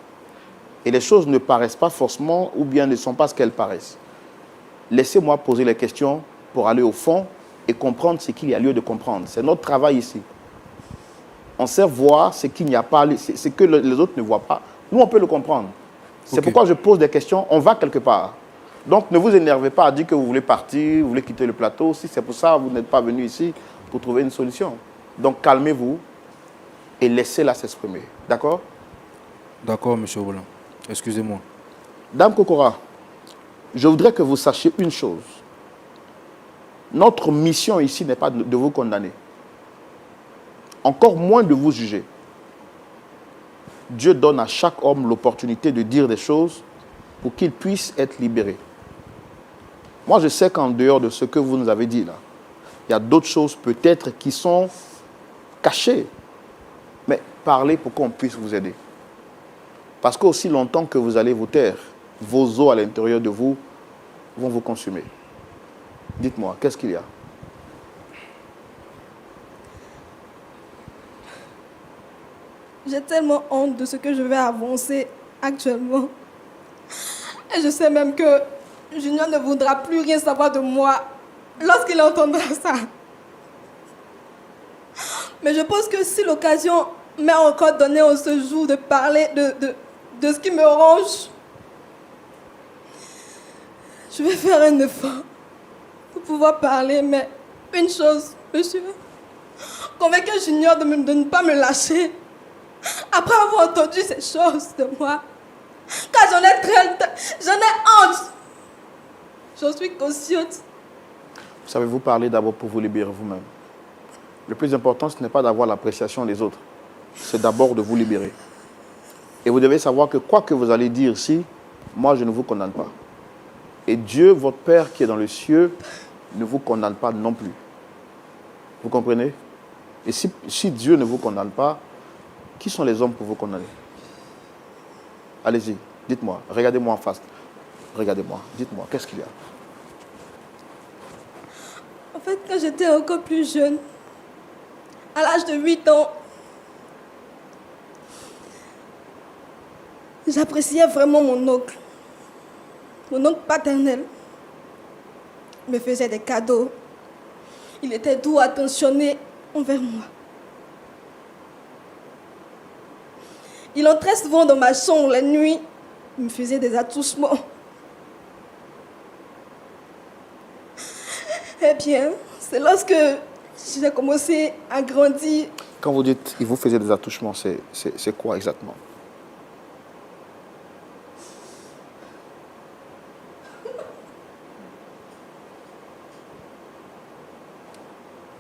Et les choses ne paraissent pas forcément, ou bien ne sont pas ce qu'elles paraissent. Laissez-moi poser les questions pour aller au fond et comprendre ce qu'il y a lieu de comprendre. C'est notre travail ici. On sait voir ce qu'il n'y a pas, ce que les autres ne voient pas. Nous, on peut le comprendre. C'est pourquoi je pose des questions. On va quelque part. Donc, ne vous énervez pas à dire que vous voulez partir, vous voulez quitter le plateau. Si c'est pour ça, vous n'êtes pas venu ici pour trouver une solution. Donc, calmez-vous et laissez-la s'exprimer. D'accord? D'accord, monsieur Roland. Excusez-moi. Dame Kokora, je voudrais que vous sachiez une chose. Notre mission ici n'est pas de vous condamner. Encore moins de vous juger. Dieu donne à chaque homme l'opportunité de dire des choses pour qu'il puisse être libéré. Moi, je sais qu'en dehors de ce que vous nous avez dit là, il y a d'autres choses peut-être qui sont cachées. Mais parlez pour qu'on puisse vous aider. Parce qu'aussi longtemps que vous allez vous taire, vos os à l'intérieur de vous vont vous consumer. Dites-moi, qu'est-ce qu'il y a? J'ai tellement honte de ce que je vais avancer actuellement. Et je sais même que Junior ne voudra plus rien savoir de moi lorsqu'il entendra ça. Mais je pense que si l'occasion m'est encore donnée en ce jour de parler de ce qui me ronge, je vais faire un effort pour pouvoir parler. Mais une chose, monsieur, convaincre Junior de ne pas me lâcher après avoir entendu ces choses de moi. Car j'en ai honte. J'en suis consciente. Vous savez, vous parlez d'abord pour vous libérer vous-même. Le plus important, ce n'est pas d'avoir l'appréciation des autres. C'est d'abord de vous libérer. Et vous devez savoir que quoi que vous allez dire ici, moi, je ne vous condamne pas. Et Dieu, votre Père qui est dans les cieux, ne vous condamne pas non plus. Vous comprenez? Et si Dieu ne vous condamne pas, qui sont les hommes pour vous condamner? Allez-y, dites-moi, regardez-moi en face. Regardez-moi, dites-moi, qu'est-ce qu'il y a? En fait, quand j'étais encore plus jeune, à l'âge de 8 ans, j'appréciais vraiment mon oncle paternel. Il me faisait des cadeaux. Il était doux, attentionné envers moi. Il entrait souvent dans ma chambre la nuit. Il me faisait des attouchements. Eh bien, c'est lorsque j'ai commencé à grandir. Quand vous dites il vous faisait des attouchements, c'est quoi exactement?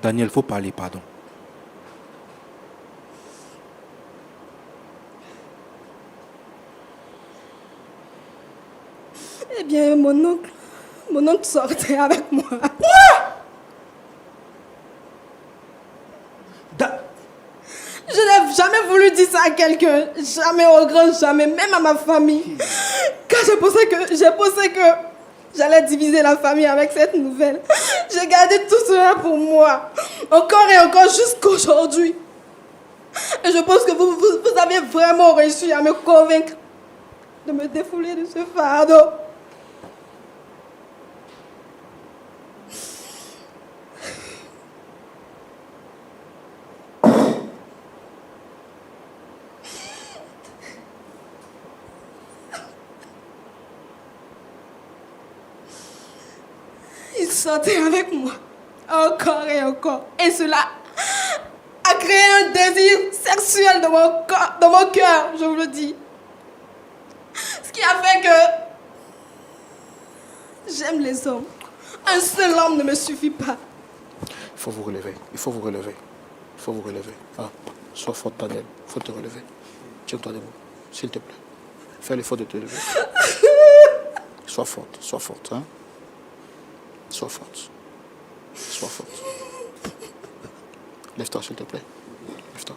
Daniel, il faut parler, pardon. Eh bien, mon oncle sortait avec moi. Je n'ai jamais voulu dire ça à quelqu'un. Jamais au grand, jamais, même à ma famille. Car j'ai pensé que j'allais diviser la famille avec cette nouvelle. J'ai gardé tout cela pour moi. Encore et encore jusqu'à aujourd'hui. Et je pense que vous avez vraiment réussi à me convaincre de me défouler de ce fardeau. Il sortait avec moi, encore et encore. Et cela a créé un désir sexuel dans mon corps, dans mon cœur, je vous le dis. Ce qui a fait que j'aime les hommes. Un seul homme ne me suffit pas. Il faut vous relever, il faut vous relever. Il faut vous relever. Ah, sois forte, Daniel. Il faut te relever. Tiens-toi debout, s'il te plaît. Fais l'effort de te lever. Sois forte, hein. Sois forte. Sois forte. Lève-toi, s'il te plaît. Lève-toi.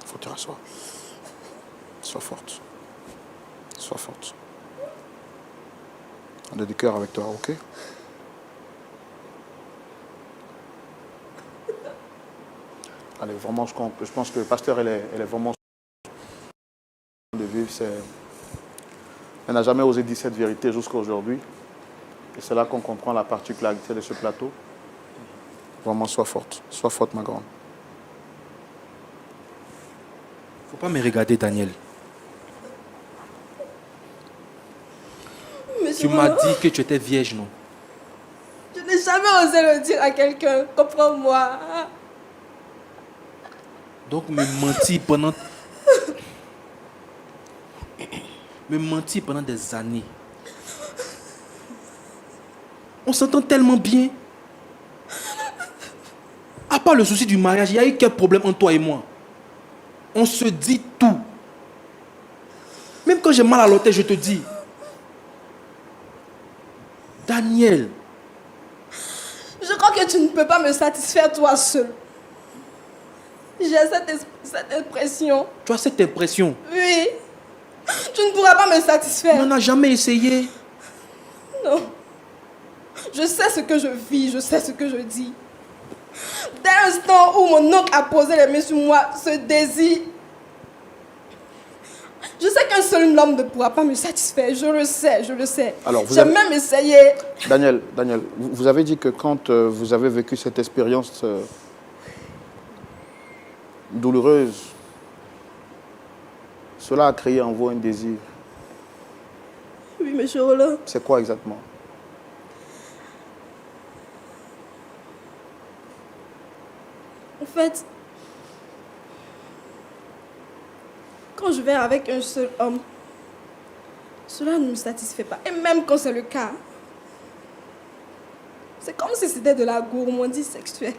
Il faut te rasseoir. Sois forte. Sois forte. On a du cœur avec toi, ok? Allez, vraiment, je pense que le pasteur, elle est vraiment de vivre. Elle n'a jamais osé dire cette vérité jusqu'à aujourd'hui. Et c'est là qu'on comprend la particularité de ce plateau. Vraiment, sois forte, ma grande. Faut pas me regarder, Daniel. Monsieur Tu m'as Roland, dit que tu étais vierge, non? je n'ai jamais osé le dire à quelqu'un. Comprends-moi. Donc me mentir pendant... me mentir pendant des années. On s'entend tellement bien. À part le souci du mariage, il y a eu quel problème entre toi et moi? On se dit tout. Même quand j'ai mal à l'hôtel, je te dis. Daniel, Je crois que tu ne peux pas me satisfaire toi seul. J'ai cette impression. tu as cette impression. Oui. Tu ne pourras pas me On satisfaire. n'a jamais essayé. Non. Je sais ce que je vis, je sais ce que je dis. Dès l'instant où mon oncle a posé les mains sur moi, ce désir... Je sais qu'un seul homme ne pourra pas me satisfaire, je le sais, je le sais. Alors, vous J'ai avez- même essayé. Daniel, vous avez dit que quand vous avez vécu cette expérience douloureuse, cela a créé en vous un désir. Oui, monsieur Roland. C'est quoi exactement? En fait, quand je vais avec un seul homme, cela ne me satisfait pas. Et même quand c'est le cas, c'est comme si c'était de la gourmandise sexuelle.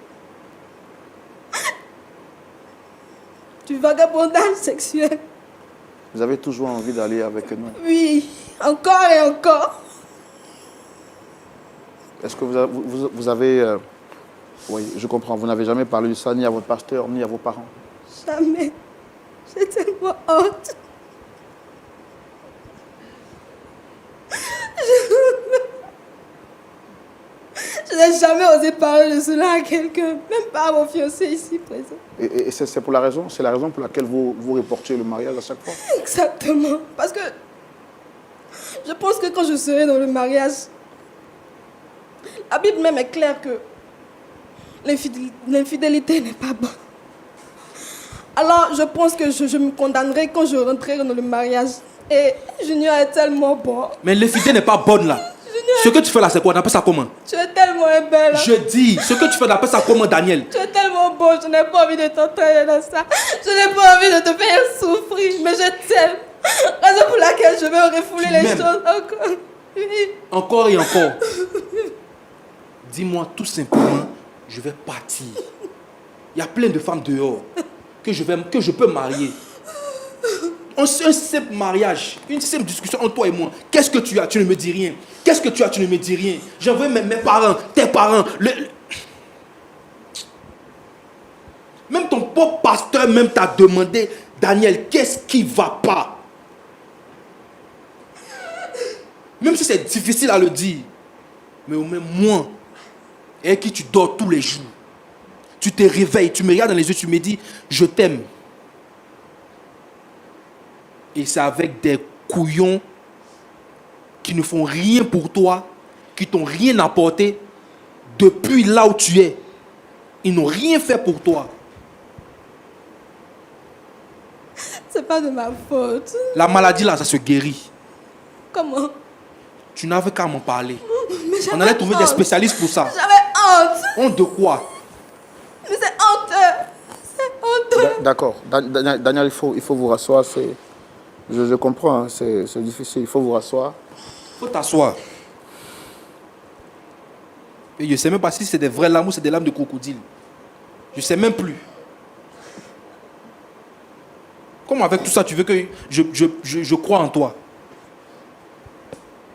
Du vagabondage sexuel. Vous avez toujours envie d'aller avec nous. Oui, encore et encore. Est-ce que vous avez... oui, je comprends. Vous n'avez jamais parlé de ça ni à votre pasteur, ni à vos parents. Jamais. J'ai tellement honte. Je n'ai jamais osé parler de cela à quelqu'un, même pas à mon fiancé ici présent. Et c'est pour la raison, c'est la raison pour laquelle vous reportez le mariage à chaque fois. Exactement. Parce que je pense que quand je serai dans le mariage, la Bible même est claire que l'infidélité n'est pas bonne. Alors, je pense que je me condamnerai quand je rentrerai dans le mariage. Et Junior est tellement bon. Mais l'infidélité n'est pas bonne là. Ce que tu fais là, c'est quoi? On appelle ça comment? Tu es tellement belle. Je dis, ce que tu fais, on appelle ça comment, Daniel? Tu es tellement beau, je n'ai pas envie de t'entraîner dans ça. Je n'ai pas envie de te faire souffrir, mais je t'aime. Raison pour laquelle je vais refouler Tu les m'aimes. choses encore. Oui. Encore et encore. Dis-moi tout simplement, je vais partir. Il y a plein de femmes dehors que je peux marier. Un simple mariage, une simple discussion entre toi et moi. Qu'est-ce que tu as? Tu ne me dis rien. Qu'est-ce que tu as? Tu ne me dis rien. J'envoie mes parents, tes parents. Même ton propre pasteur même t'a demandé, Daniel, qu'est-ce qui ne va pas? Même si c'est difficile à le dire. Mais au moins moi, avec qui tu dors tous les jours, tu te réveilles, tu me regardes dans les yeux, tu me dis, je t'aime. Et c'est avec des couillons qui ne font rien pour toi, qui t'ont rien apporté depuis là où tu es. Ils n'ont rien fait pour toi. C'est pas de ma faute. La maladie là, ça se guérit. Comment? Tu n'avais qu'à m'en parler. Mais On allait trouver des spécialistes pour ça. J'avais honte. Honte de quoi? Mais c'est honteux. C'est honteux. D'accord. Daniel, il faut vous rasseoir. Je comprends, hein, c'est difficile. Il faut vous rasseoir. Il faut t'asseoir. Et je ne sais même pas si c'est des vraies larmes ou c'est des larmes de crocodile. Je ne sais même plus. Comment avec tout ça, tu veux que je croie en toi?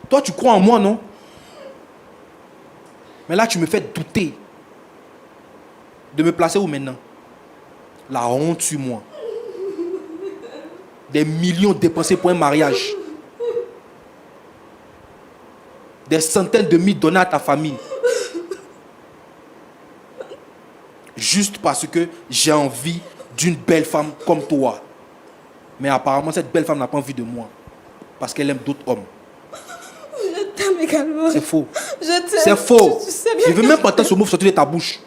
Toi, tu crois en moi, non? Mais là, tu me fais douter. De me placer où maintenant? La honte sur moi. Des millions dépensés pour un mariage. Des centaines de milliers donnés à ta famille. Juste parce que j'ai envie d'une belle femme comme toi. Mais apparemment, cette belle femme n'a pas envie de moi. Parce qu'elle aime d'autres hommes. Je t'aime également. C'est faux. Je t'aime. C'est faux. Tu sais bien Je ne veux que même pas entendre ce mot sortir de ta bouche.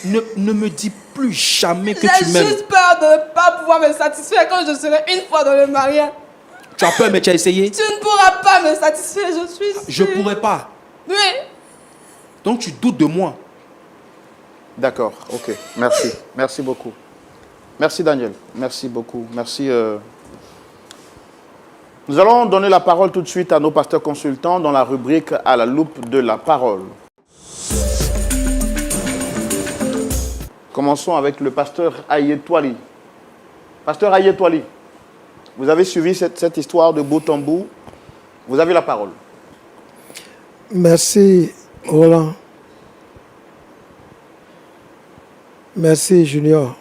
Ne me dis plus jamais que tu j'ai m'aimes. juste peur de ne pas pouvoir me satisfaire quand je serai une fois dans le mariage. Tu as peur, mais tu as essayé. Tu ne pourras pas me satisfaire, je suis sûre. Je ne pourrai pas. Oui. Donc tu doutes de moi. D'accord, ok. Merci. Merci beaucoup. Merci Daniel. Merci beaucoup. Merci. Nous allons donner la parole tout de suite à nos pasteurs consultants dans la rubrique à la loupe de la parole. Commençons avec le pasteur Ayetouali. Pasteur Ayetouali, vous avez suivi cette histoire de bout en bout. Vous avez la parole. Merci, Roland. Merci, Junior.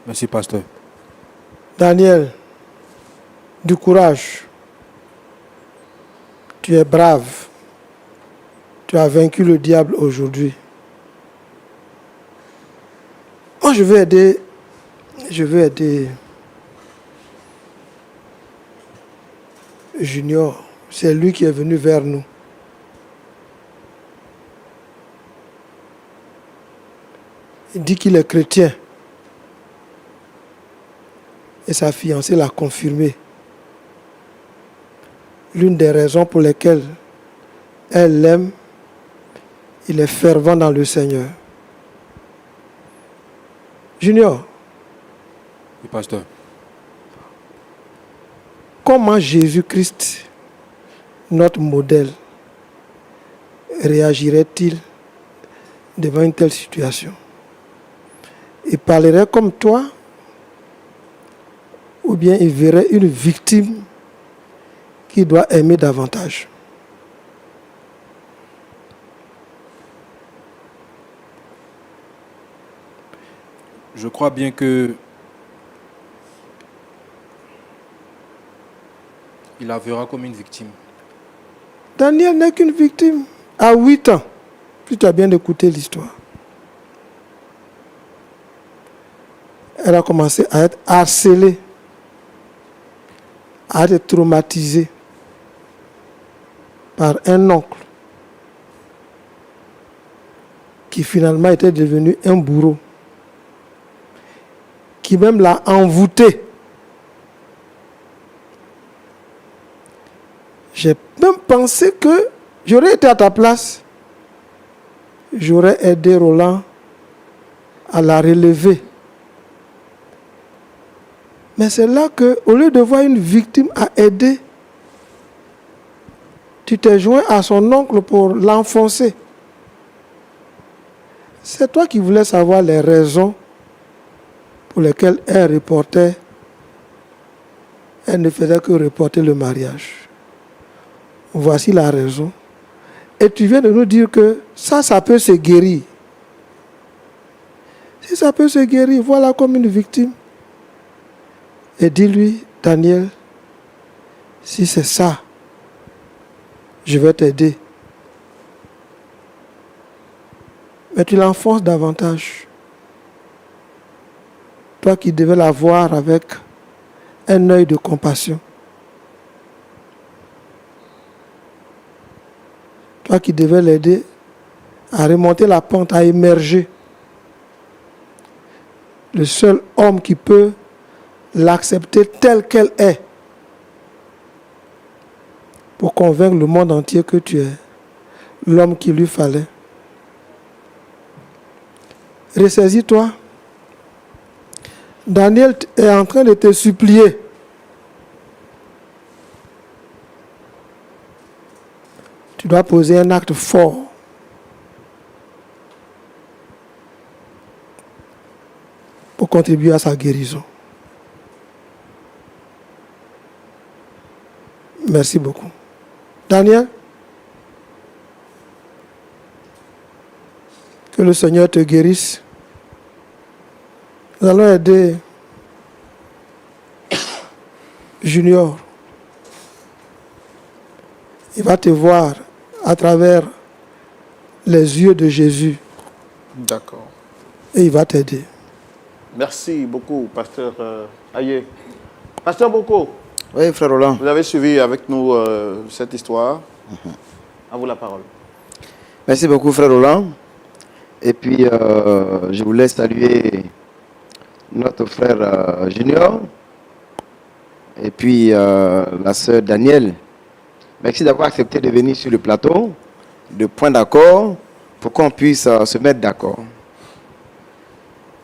Merci, pasteur. Daniel, du courage. Tu es brave. Tu as vaincu le diable aujourd'hui. Moi, je veux aider Junior. C'est lui qui est venu vers nous. Il dit qu'il est chrétien. Et sa fiancée l'a confirmé. L'une des raisons pour lesquelles elle l'aime, il est fervent dans le Seigneur. Junior, Oui, pasteur. comment Jésus-Christ, notre modèle, réagirait-il devant une telle situation? Il parlerait comme toi, ou bien il verrait une victime qu'il doit aimer davantage? Je crois bien que il la verra comme une victime. Daniel n'est qu'une victime. À 8 ans, si tu as bien écouté l'histoire, elle a commencé à être harcelée, à être traumatisée par un oncle qui finalement était devenu un bourreau. qui même l'a envoûté. J'ai même pensé que j'aurais été à ta place. J'aurais aidé Roland à la relever. Mais c'est là que, au lieu de voir une victime à aider, tu t'es joint à son oncle pour l'enfoncer. C'est toi qui voulais savoir les raisons pour lesquelles elle reportait. Elle ne faisait que reporter le mariage. Voici la raison. Et tu viens de nous dire que ça peut se guérir. Si ça peut se guérir, voilà comme une victime. Et dis-lui, Daniel, si c'est ça, je vais t'aider. Mais tu l'enfonces davantage. Toi qui devais la voir avec un œil de compassion. Toi qui devais l'aider à remonter la pente, à émerger. Le seul homme qui peut l'accepter telle qu'elle est pour convaincre le monde entier que tu es l'homme qu'il lui fallait. Ressaisis-toi. Daniel est en train de te supplier. Tu dois poser un acte fort. Pour contribuer à sa guérison. Merci beaucoup. Daniel, que le Seigneur te guérisse. Nous allons aider Junior. Il va te voir à travers les yeux de Jésus. D'accord. Et il va t'aider. Merci beaucoup, pasteur Aye. Pasteur Boko. Oui, frère Roland. Vous avez suivi avec nous cette histoire. À vous la parole. Merci beaucoup, frère Roland. Et puis, je voulais saluer notre frère Junior. Et puis, la sœur Daniel. Merci d'avoir accepté de venir sur le plateau, de point d'accord, pour qu'on puisse se mettre d'accord.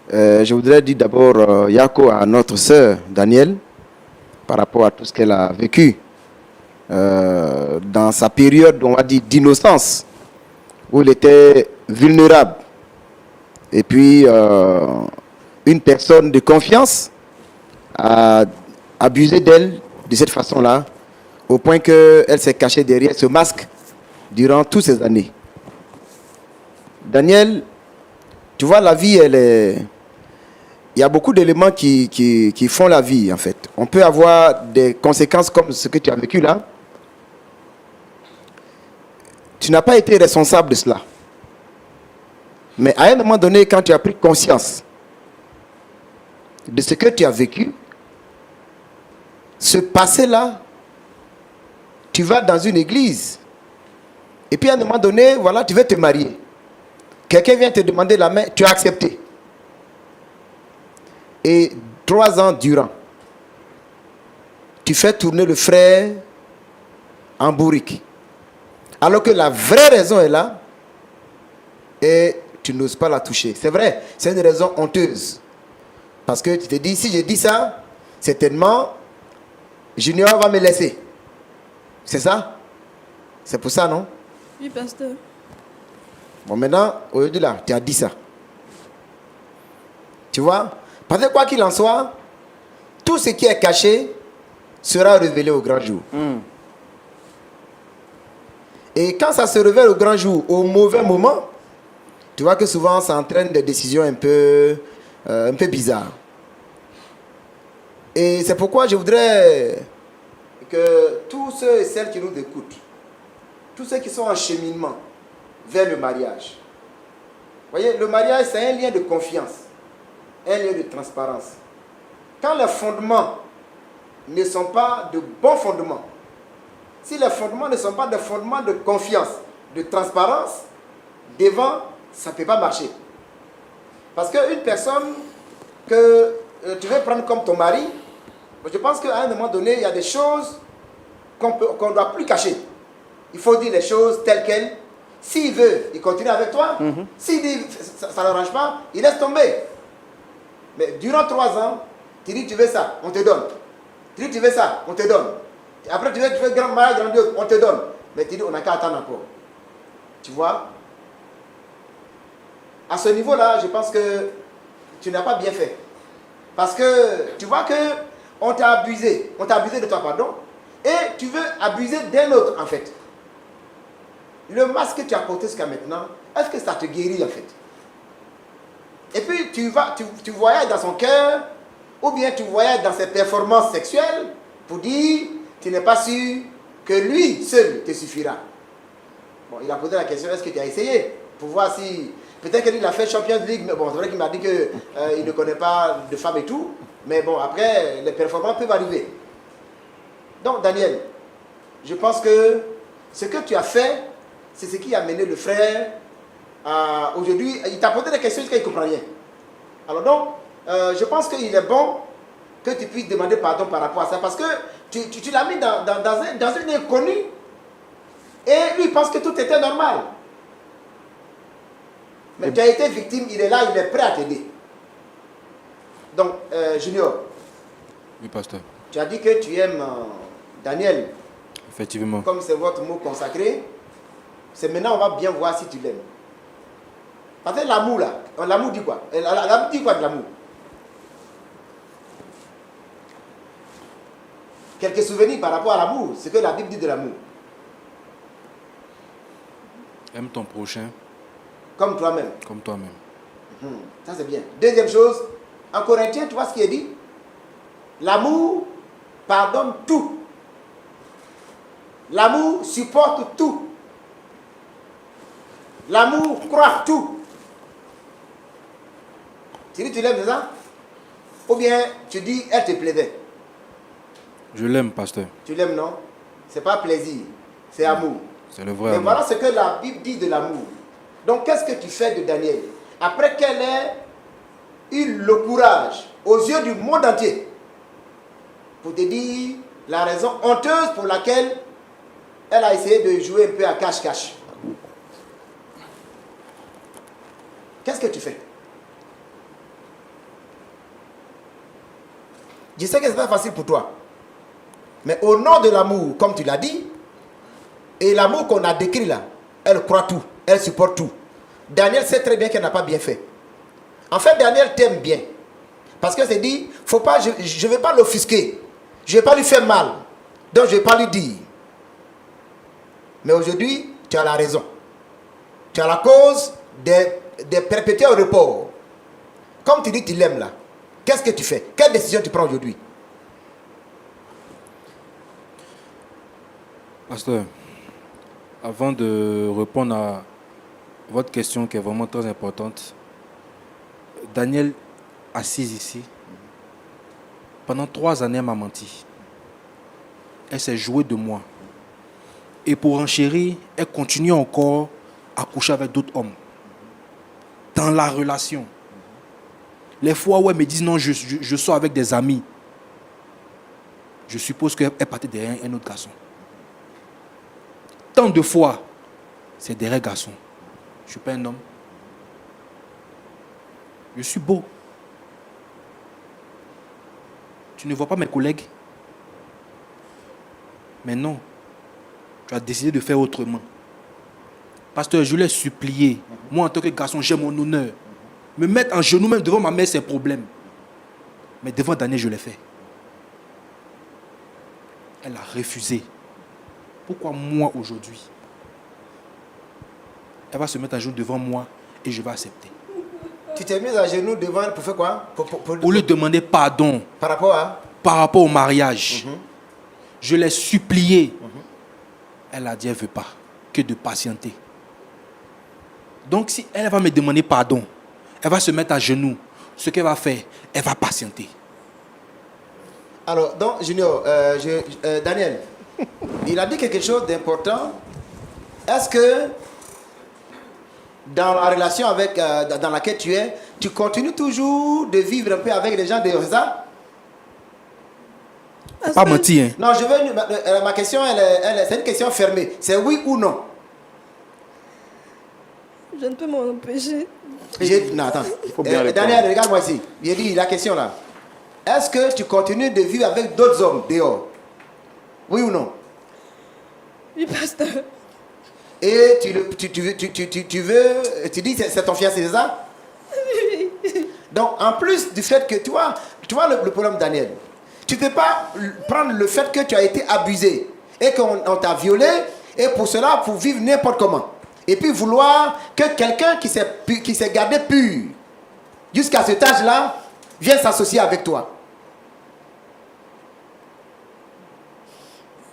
Je voudrais dire d'abord Yako à notre sœur Daniel, par rapport à tout ce qu'elle a vécu dans sa période, on va dire, d'innocence, où elle était vulnérable. Et puis, une personne de confiance a abusé d'elle de cette façon-là, au point qu'elle s'est cachée derrière ce masque durant toutes ces années. Daniel, tu vois, la vie, elle est... Il y a beaucoup d'éléments qui font la vie, en fait. On peut avoir des conséquences comme ce que tu as vécu là. Tu n'as pas été responsable de cela. Mais à un moment donné, quand tu as pris conscience de ce que tu as vécu, ce passé-là, tu vas dans une église. Et puis à un moment donné, voilà, tu veux te marier. Quelqu'un vient te demander la main, tu as accepté. Et 3 ans durant, tu fais tourner le frère en bourrique. Alors que la vraie raison est là et tu n'oses pas la toucher. C'est vrai, c'est une raison honteuse. Parce que tu te dis, si je dis ça, certainement, Junior va me laisser. C'est ça? C'est pour ça, non? Oui, pasteur. Bon, maintenant, au lieu de là, tu as dit ça. Tu vois? Parce que quoi qu'il en soit, tout ce qui est caché sera révélé au grand jour. Et quand ça se révèle au grand jour, au mauvais moment, tu vois que souvent ça entraîne des décisions un peu bizarres. Et c'est pourquoi je voudrais que tous ceux et celles qui nous écoutent, tous ceux qui sont en cheminement vers le mariage, vous voyez, le mariage c'est un lien de confiance, un lien de transparence. Quand les fondements ne sont pas de bons fondements, si les fondements ne sont pas des fondements de confiance, de transparence, devant, ça ne peut pas marcher. Parce qu'une personne que tu veux prendre comme ton mari, je pense qu'à un moment donné, il y a des choses qu'on ne doit plus cacher. Il faut dire les choses telles quelles. S'il veut, il continue avec toi. S'il dit ça ne l'arrange pas, il laisse tomber. Mais durant 3 ans, tu dis tu veux ça, on te donne. Tu dis tu veux ça, on te donne. Après tu veux grand mariage grandiose, on te donne. Mais tu dis on n'a qu'à attendre encore. Tu vois? À ce niveau-là, je pense que tu n'as pas bien fait. Parce que tu vois que on t'a abusé de toi, pardon, et tu veux abuser d'un autre en fait. Le masque que tu as porté jusqu'à maintenant, est-ce que ça te guérit en fait? Et puis tu voyages dans son cœur, ou bien tu voyages dans ses performances sexuelles pour dire, tu n'es pas sûr que lui seul te suffira. Bon, il a posé la question, est-ce que tu as essayé? Pour voir si, peut-être qu'il a fait Champions League, mais bon, c'est vrai qu'il m'a dit qu'il ne connaît pas de femmes et tout, mais bon, après, les performances peuvent arriver. Donc, Daniel, je pense que ce que tu as fait, c'est ce qui a mené le frère à aujourd'hui. Il t'a posé des questions jusqu'à il ne comprend rien. Alors donc, je pense qu'il est bon que tu puisses demander pardon par rapport à ça, parce que tu l'as mis dans une inconnue, et lui il pense que tout était normal. Mais tu as été victime, il est là, il est prêt à t'aider. Donc, Junior. Oui, pasteur. Tu as dit que tu aimes Daniel. Effectivement. Comme c'est votre mot consacré, c'est maintenant on va bien voir si tu l'aimes. Parce que l'amour là, l'amour dit quoi? L'amour dit quoi de l'amour? Quelques souvenirs par rapport à l'amour, ce que la Bible dit de l'amour. Aime ton prochain. Comme toi-même. Comme toi-même. Ça c'est bien. Deuxième chose, en Corinthiens, tu vois ce qui est dit? L'amour pardonne tout. L'amour supporte tout. L'amour croit tout. Tu dis tu l'aimes, c'est ça? Ou bien tu dis elle te plaisait? Je l'aime, pasteur. Tu l'aimes, non? C'est pas plaisir, c'est amour. C'est le vrai Mais amour. voilà ce que la Bible dit de l'amour. Donc qu'est-ce que tu fais de Daniel? Après qu'elle ait eu le courage aux yeux du monde entier pour te dire la raison honteuse pour laquelle elle a essayé de jouer un peu à cache-cache. Qu'est-ce que tu fais? Je sais que ce n'est pas facile pour toi. Mais au nom de l'amour, comme tu l'as dit, et l'amour qu'on a décrit là, elle croit tout, elle supporte tout. Daniel sait très bien qu'elle n'a pas bien fait. En fait, Daniel t'aime bien. Parce que c'est dit, faut pas, je ne vais pas l'offusquer. Je ne vais pas lui faire mal. Donc je ne vais pas lui dire. Mais aujourd'hui, tu as la raison. Tu as la cause des perpétuels repos. Comme tu dis que tu l'aimes là, qu'est-ce que tu fais? Quelle décision tu prends aujourd'hui? Pasteur, avant de répondre à votre question qui est vraiment très importante, Daniel, assise ici, pendant 3 années, elle m'a menti. Elle s'est jouée de moi. Et pour enchérir, elle continue encore à coucher avec d'autres hommes. Dans la relation. Les fois où elle me dit non, je sors avec des amis, je suppose qu'elle partait derrière un autre garçon. Tant de fois, c'est derrière garçon. Je ne suis pas un homme. Je suis beau. Tu ne vois pas mes collègues? Mais non. Tu as décidé de faire autrement. Pasteur, je l'ai supplié. Moi, en tant que garçon, j'ai mon honneur. Me mettre en genoux même devant ma mère, c'est un problème. Mais devant Daniel, je l'ai fait. Elle a refusé. Pourquoi moi aujourd'hui? Elle va se mettre à genoux devant moi et je vais accepter. Tu t'es mis à genoux devant elle pour faire quoi? Pour lui demander pardon. Par rapport à? Par rapport au mariage. Je l'ai supplié. Elle a dit, elle ne veut pas que de patienter. Donc si elle va me demander pardon, elle va se mettre à genoux. Ce qu'elle va faire, elle va patienter. Alors, donc, Junior, Daniel, il a dit quelque chose d'important. Est-ce que dans la relation avec, dans laquelle tu es, tu continues toujours de vivre un peu avec les gens de ça? Pas menti, hein. Non, ma question, c'est une question fermée. C'est oui ou non? Je ne peux m'en empêcher. Non, attends. Il faut bien répondre. Daniel, regarde-moi ici. J'ai dit la question là. Est-ce que tu continues de vivre avec d'autres hommes dehors? Oui ou non? Oui, pasteur. Et tu dis c'est ton fiancé, c'est ça? Donc, en plus du fait que, tu vois le problème, Daniel, tu ne peux pas prendre le fait que tu as été abusé et qu'on t'a violé, et pour cela, pour vivre n'importe comment. Et puis vouloir que quelqu'un qui s'est gardé pur jusqu'à cet âge-là vienne s'associer avec toi.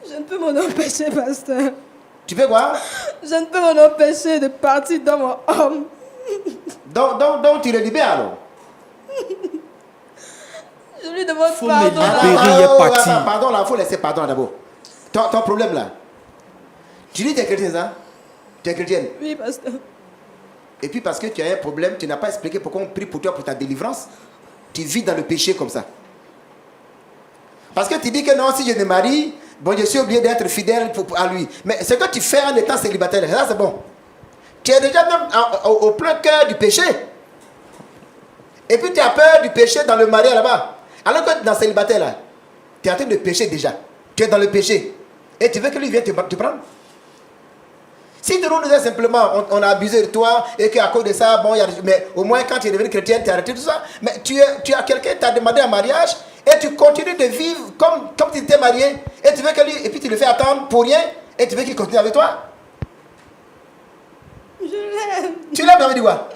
Je ne peux m'en empêcher, pasteur. Tu fais quoi? Je ne peux m'en empêcher de partir dans mon homme. Donc tu le libères alors? Je lui demande Faut pardon. me libérer. Il est parti. Pardon là, il faut laisser pardon d'abord. Ton problème là. Tu dis que tu es chrétien, ça? Tu es chrétienne? Oui, pasteur. Et puis parce que tu as un problème, tu n'as pas expliqué pourquoi on prie pour toi pour ta délivrance. Tu vis dans le péché comme ça. Parce que tu dis que non, si je me marie, bon, je suis obligé d'être fidèle à lui. Mais ce que tu fais en étant célibataire, là c'est bon. Tu es déjà même au plein cœur du péché. Et puis tu as peur du péché dans le mariage là-bas. Alors que dans le célibataire là, tu es en train de pécher déjà. Tu es dans le péché. Et tu veux que lui vienne te prendre? Si de nous disons simplement, on a abusé de toi et qu'à cause de ça, bon, mais au moins quand tu es devenu chrétien, tu as arrêté tout ça. Mais tu as quelqu'un qui t'a demandé un mariage et tu continues de vivre comme tu étais marié. Et tu veux que lui, et puis tu le fais attendre pour rien et tu veux qu'il continue avec toi? Je l'aime. Tu l'aimes, ça veut dire quoi?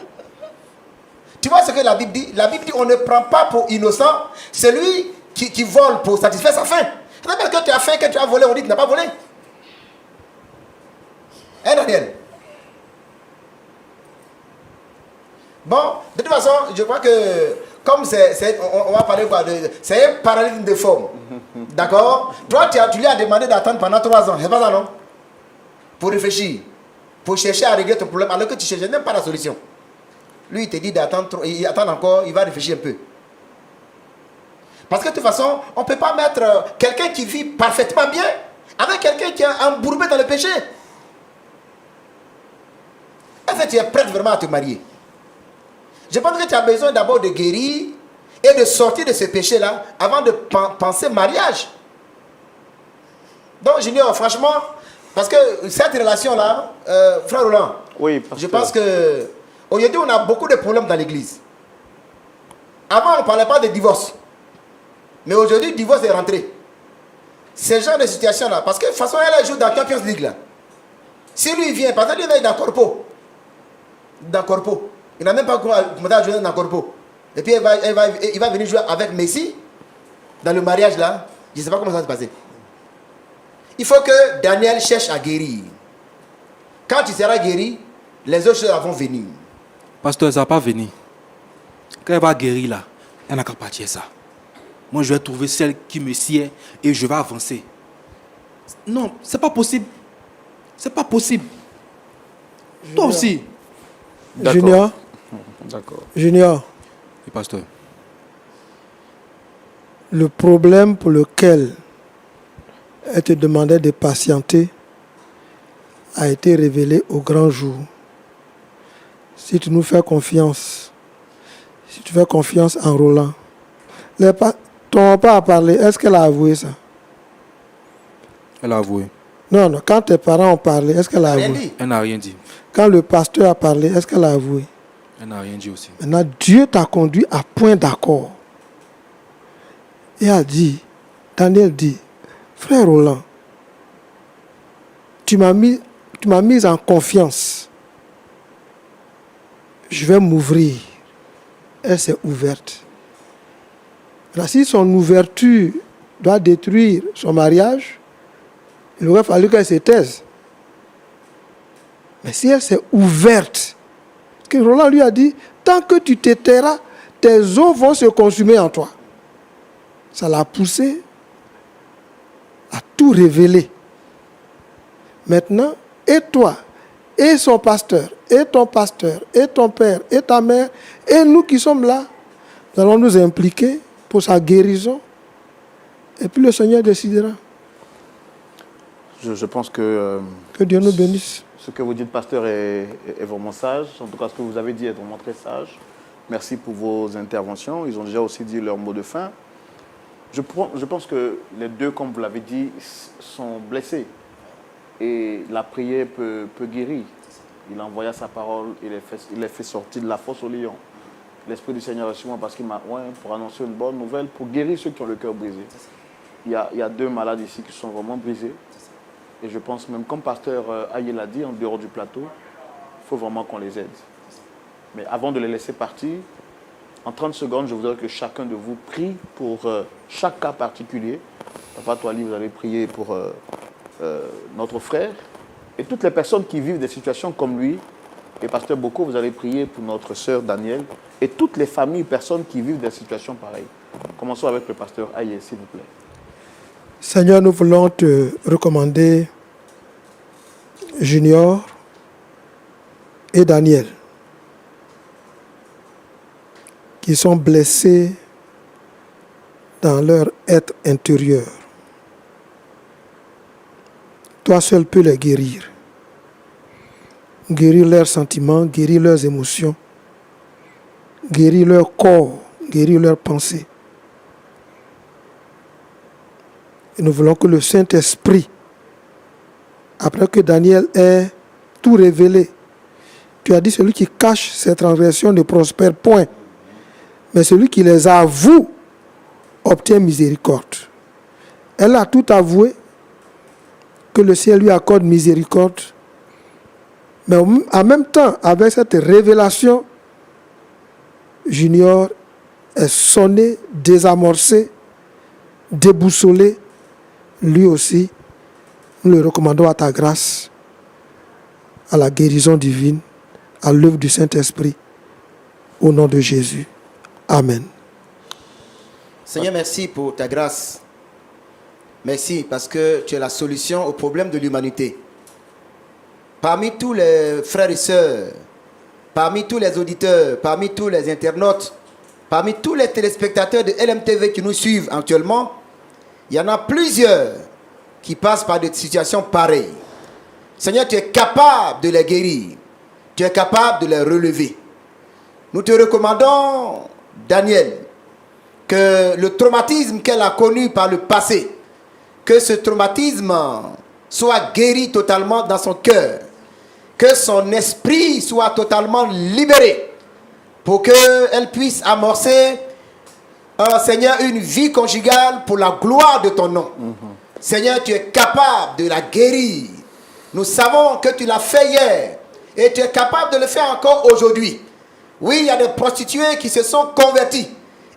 Tu vois ce que la Bible dit? La Bible dit on ne prend pas pour innocent celui qui vole pour satisfaire sa faim. Ça veut dire que tu as faim, que tu as volé, on dit que tu n'as pas volé. Hein, Daniel? Bon, de toute façon, je crois que comme on va parler quoi, c'est un parallélisme de forme. D'accord? Toi, tu lui as demandé d'attendre pendant 3 ans, c'est pas ça, non? Pour réfléchir, pour chercher à régler ton problème, alors que tu cherches même pas la solution. Lui, il te dit d'attendre, il attend encore, il va réfléchir un peu. Parce que de toute façon, on ne peut pas mettre quelqu'un qui vit parfaitement bien avec quelqu'un qui est embourbé dans le péché. Est-ce que tu es prête vraiment à te marier? Je pense que tu as besoin d'abord de guérir et de sortir de ce péché-là avant de penser mariage. Donc, Junior, franchement, parce que cette relation-là, frère Roland, Oui, je pense que aujourd'hui, on a beaucoup de problèmes dans l'église. Avant, on ne parlait pas de divorce. Mais aujourd'hui, le divorce est rentré. Ce genre de situation-là, parce que de toute façon, elle joue dans Champions League là. Si lui vient, parce que lui est dans Corpo. Dans Corpo. Il n'a même pas commencé à jouer dans Corpo. Et puis il va venir jouer avec Messi dans le mariage là. Je ne sais pas comment ça va se passer. Il faut que Daniel cherche à guérir. Quand tu seras guéri, les autres choses vont venir. Pasteur, ça va pas venir. Quand elle va guérir là, elle n'a qu'à partir ça. Moi, je vais trouver celle qui me sied et je vais avancer. Non, c'est pas possible. C'est pas possible. Toi aussi. Junior, D'accord. Junior, Et pasteur, le problème pour lequel elle te demandait de patienter a été révélé au grand jour. Si tu nous fais confiance, si tu fais confiance en Roland, ton papa a parlé, est-ce qu'elle a avoué ça? elle a avoué. Non, non, quand tes parents ont parlé, est-ce qu'elle a Rien avoué? dit. Elle n'a rien dit. Quand le pasteur a parlé, est-ce qu'elle a avoué? Elle n'a rien dit aussi. Maintenant, Dieu t'a conduit à point d'accord. Et a dit, Daniel dit, frère Roland, tu m'as mis en confiance. Je vais m'ouvrir. Elle s'est ouverte. Là, si son ouverture doit détruire son mariage, il aurait fallu qu'elle se taise. Mais si elle s'est ouverte, que Roland lui a dit, tant que tu te tairas, tes os vont se consumer en toi. Ça l'a poussé à tout révéler. Maintenant, et toi, et son pasteur, et ton père, et ta mère, et nous qui sommes là, nous allons nous impliquer pour sa guérison. Et puis le Seigneur décidera. Je pense que Dieu nous bénisse. ce que vous dites, pasteur, est vraiment sage. En tout cas, ce que vous avez dit est vraiment très sage. Merci pour vos interventions. Ils ont déjà aussi dit leur mot de fin. Je pense que les deux, comme vous l'avez dit, sont blessés. Et la prière peut guérir. Il envoya sa parole, il les fait sortir de la fosse au lion. L'Esprit du Seigneur est sur moi parce qu'il m'a oint pour annoncer une bonne nouvelle, pour guérir ceux qui ont le cœur brisé. Il y a 2 malades ici qui sont vraiment brisés. Et je pense même, comme pasteur Aye l'a dit, en dehors du plateau, il faut vraiment qu'on les aide. Mais avant de les laisser partir, en 30 secondes, je voudrais que chacun de vous prie pour chaque cas particulier. Papa Toali, vous allez prier pour notre frère et toutes les personnes qui vivent des situations comme lui. Et pasteur Boko, vous allez prier pour notre sœur Daniel et toutes les familles, personnes qui vivent des situations pareilles. Commençons avec le pasteur Aye, s'il vous plaît. Seigneur, nous voulons te recommander Junior et Daniel, qui sont blessés dans leur être intérieur. Toi seul peux les guérir. Guérir leurs sentiments, guérir leurs émotions, guérir leur corps, guérir leurs pensées. Et nous voulons que le Saint-Esprit, après que Daniel ait tout révélé, tu as dit celui qui cache ses transgressions ne prospère point, mais celui qui les avoue obtient miséricorde. Elle a tout avoué, que le ciel lui accorde miséricorde, mais en même temps, avec cette révélation, Junior est sonné, désamorcé, déboussolé. Lui aussi, nous le recommandons à ta grâce, à la guérison divine, à l'œuvre du Saint-Esprit, au nom de Jésus. Amen. Seigneur, merci pour ta grâce. Merci parce que tu es la solution au problème de l'humanité. Parmi tous les frères et sœurs, parmi tous les auditeurs, parmi tous les internautes, parmi tous les téléspectateurs de LMTV qui nous suivent actuellement, il y en a plusieurs qui passent par des situations pareilles. Seigneur, tu es capable de les guérir. Tu es capable de les relever. Nous te recommandons, Daniel, que le traumatisme qu'elle a connu par le passé, que ce traumatisme soit guéri totalement dans son cœur, que son esprit soit totalement libéré, pour qu'elle puisse amorcer, Seigneur, une vie conjugale pour la gloire de ton nom. Seigneur, tu es capable de la guérir. Nous savons que tu l'as fait hier et tu es capable de le faire encore aujourd'hui. Oui, il y a des prostituées qui se sont converties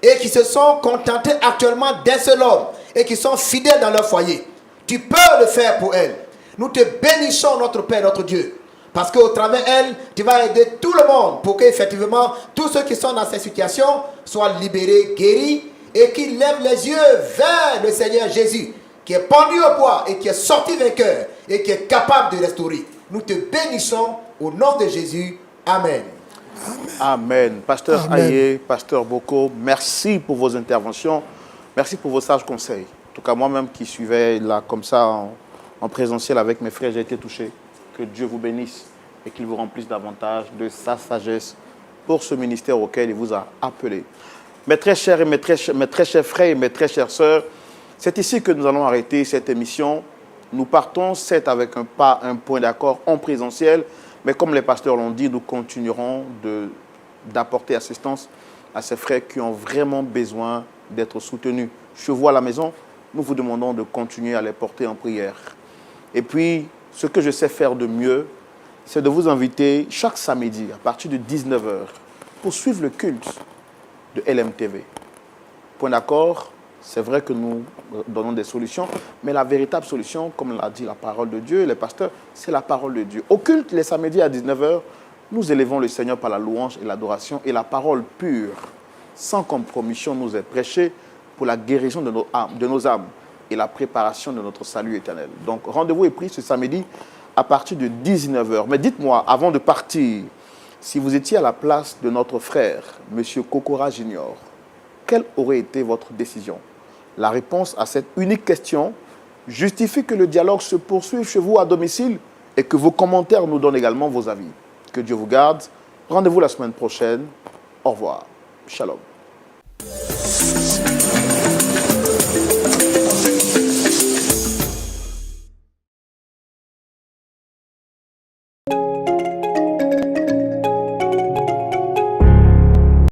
et qui se sont contentées actuellement d'un seul homme et qui sont fidèles dans leur foyer. Tu peux le faire pour elles. Nous te bénissons, notre Père, notre Dieu. Parce qu'au travers d'elle, tu vas aider tout le monde pour qu'effectivement, tous ceux qui sont dans cette situation soient libérés, guéris et qu'ils lèvent les yeux vers le Seigneur Jésus, qui est pendu au bois et qui est sorti vainqueur et qui est capable de restaurer. Nous te bénissons au nom de Jésus. Amen. Amen. Pasteur Aye, pasteur Boko, merci pour vos interventions. Merci pour vos sages conseils. En tout cas, moi-même qui suivais là comme ça en présentiel avec mes frères, j'ai été touché. Que Dieu vous bénisse et qu'il vous remplisse davantage de sa sagesse pour ce ministère auquel il vous a appelé. Mes très chers et mes très chers frères et mes très chères sœurs, c'est ici que nous allons arrêter cette émission. Nous partons, certes, avec un point d'accord en présentiel, mais comme les pasteurs l'ont dit, nous continuerons d'apporter assistance à ces frères qui ont vraiment besoin d'être soutenus. Chez vous à la maison, nous vous demandons de continuer à les porter en prière. Et puis, ce que je sais faire de mieux, c'est de vous inviter chaque samedi à partir de 19h pour suivre le culte de LMTV. Point d'accord, c'est vrai que nous donnons des solutions, mais la véritable solution, comme l'a dit la parole de Dieu, les pasteurs, c'est la parole de Dieu. Au culte, les samedis à 19h, nous élevons le Seigneur par la louange et l'adoration et la parole pure, sans compromission, nous est prêchée pour la guérison de nos âmes et la préparation de notre salut éternel. Donc, rendez-vous est pris ce samedi à partir de 19h. Mais dites-moi, avant de partir, si vous étiez à la place de notre frère, M. Kokora Junior, quelle aurait été votre décision? La réponse à cette unique question justifie que le dialogue se poursuive chez vous à domicile et que vos commentaires nous donnent également vos avis. Que Dieu vous garde. Rendez-vous la semaine prochaine. Au revoir. Shalom.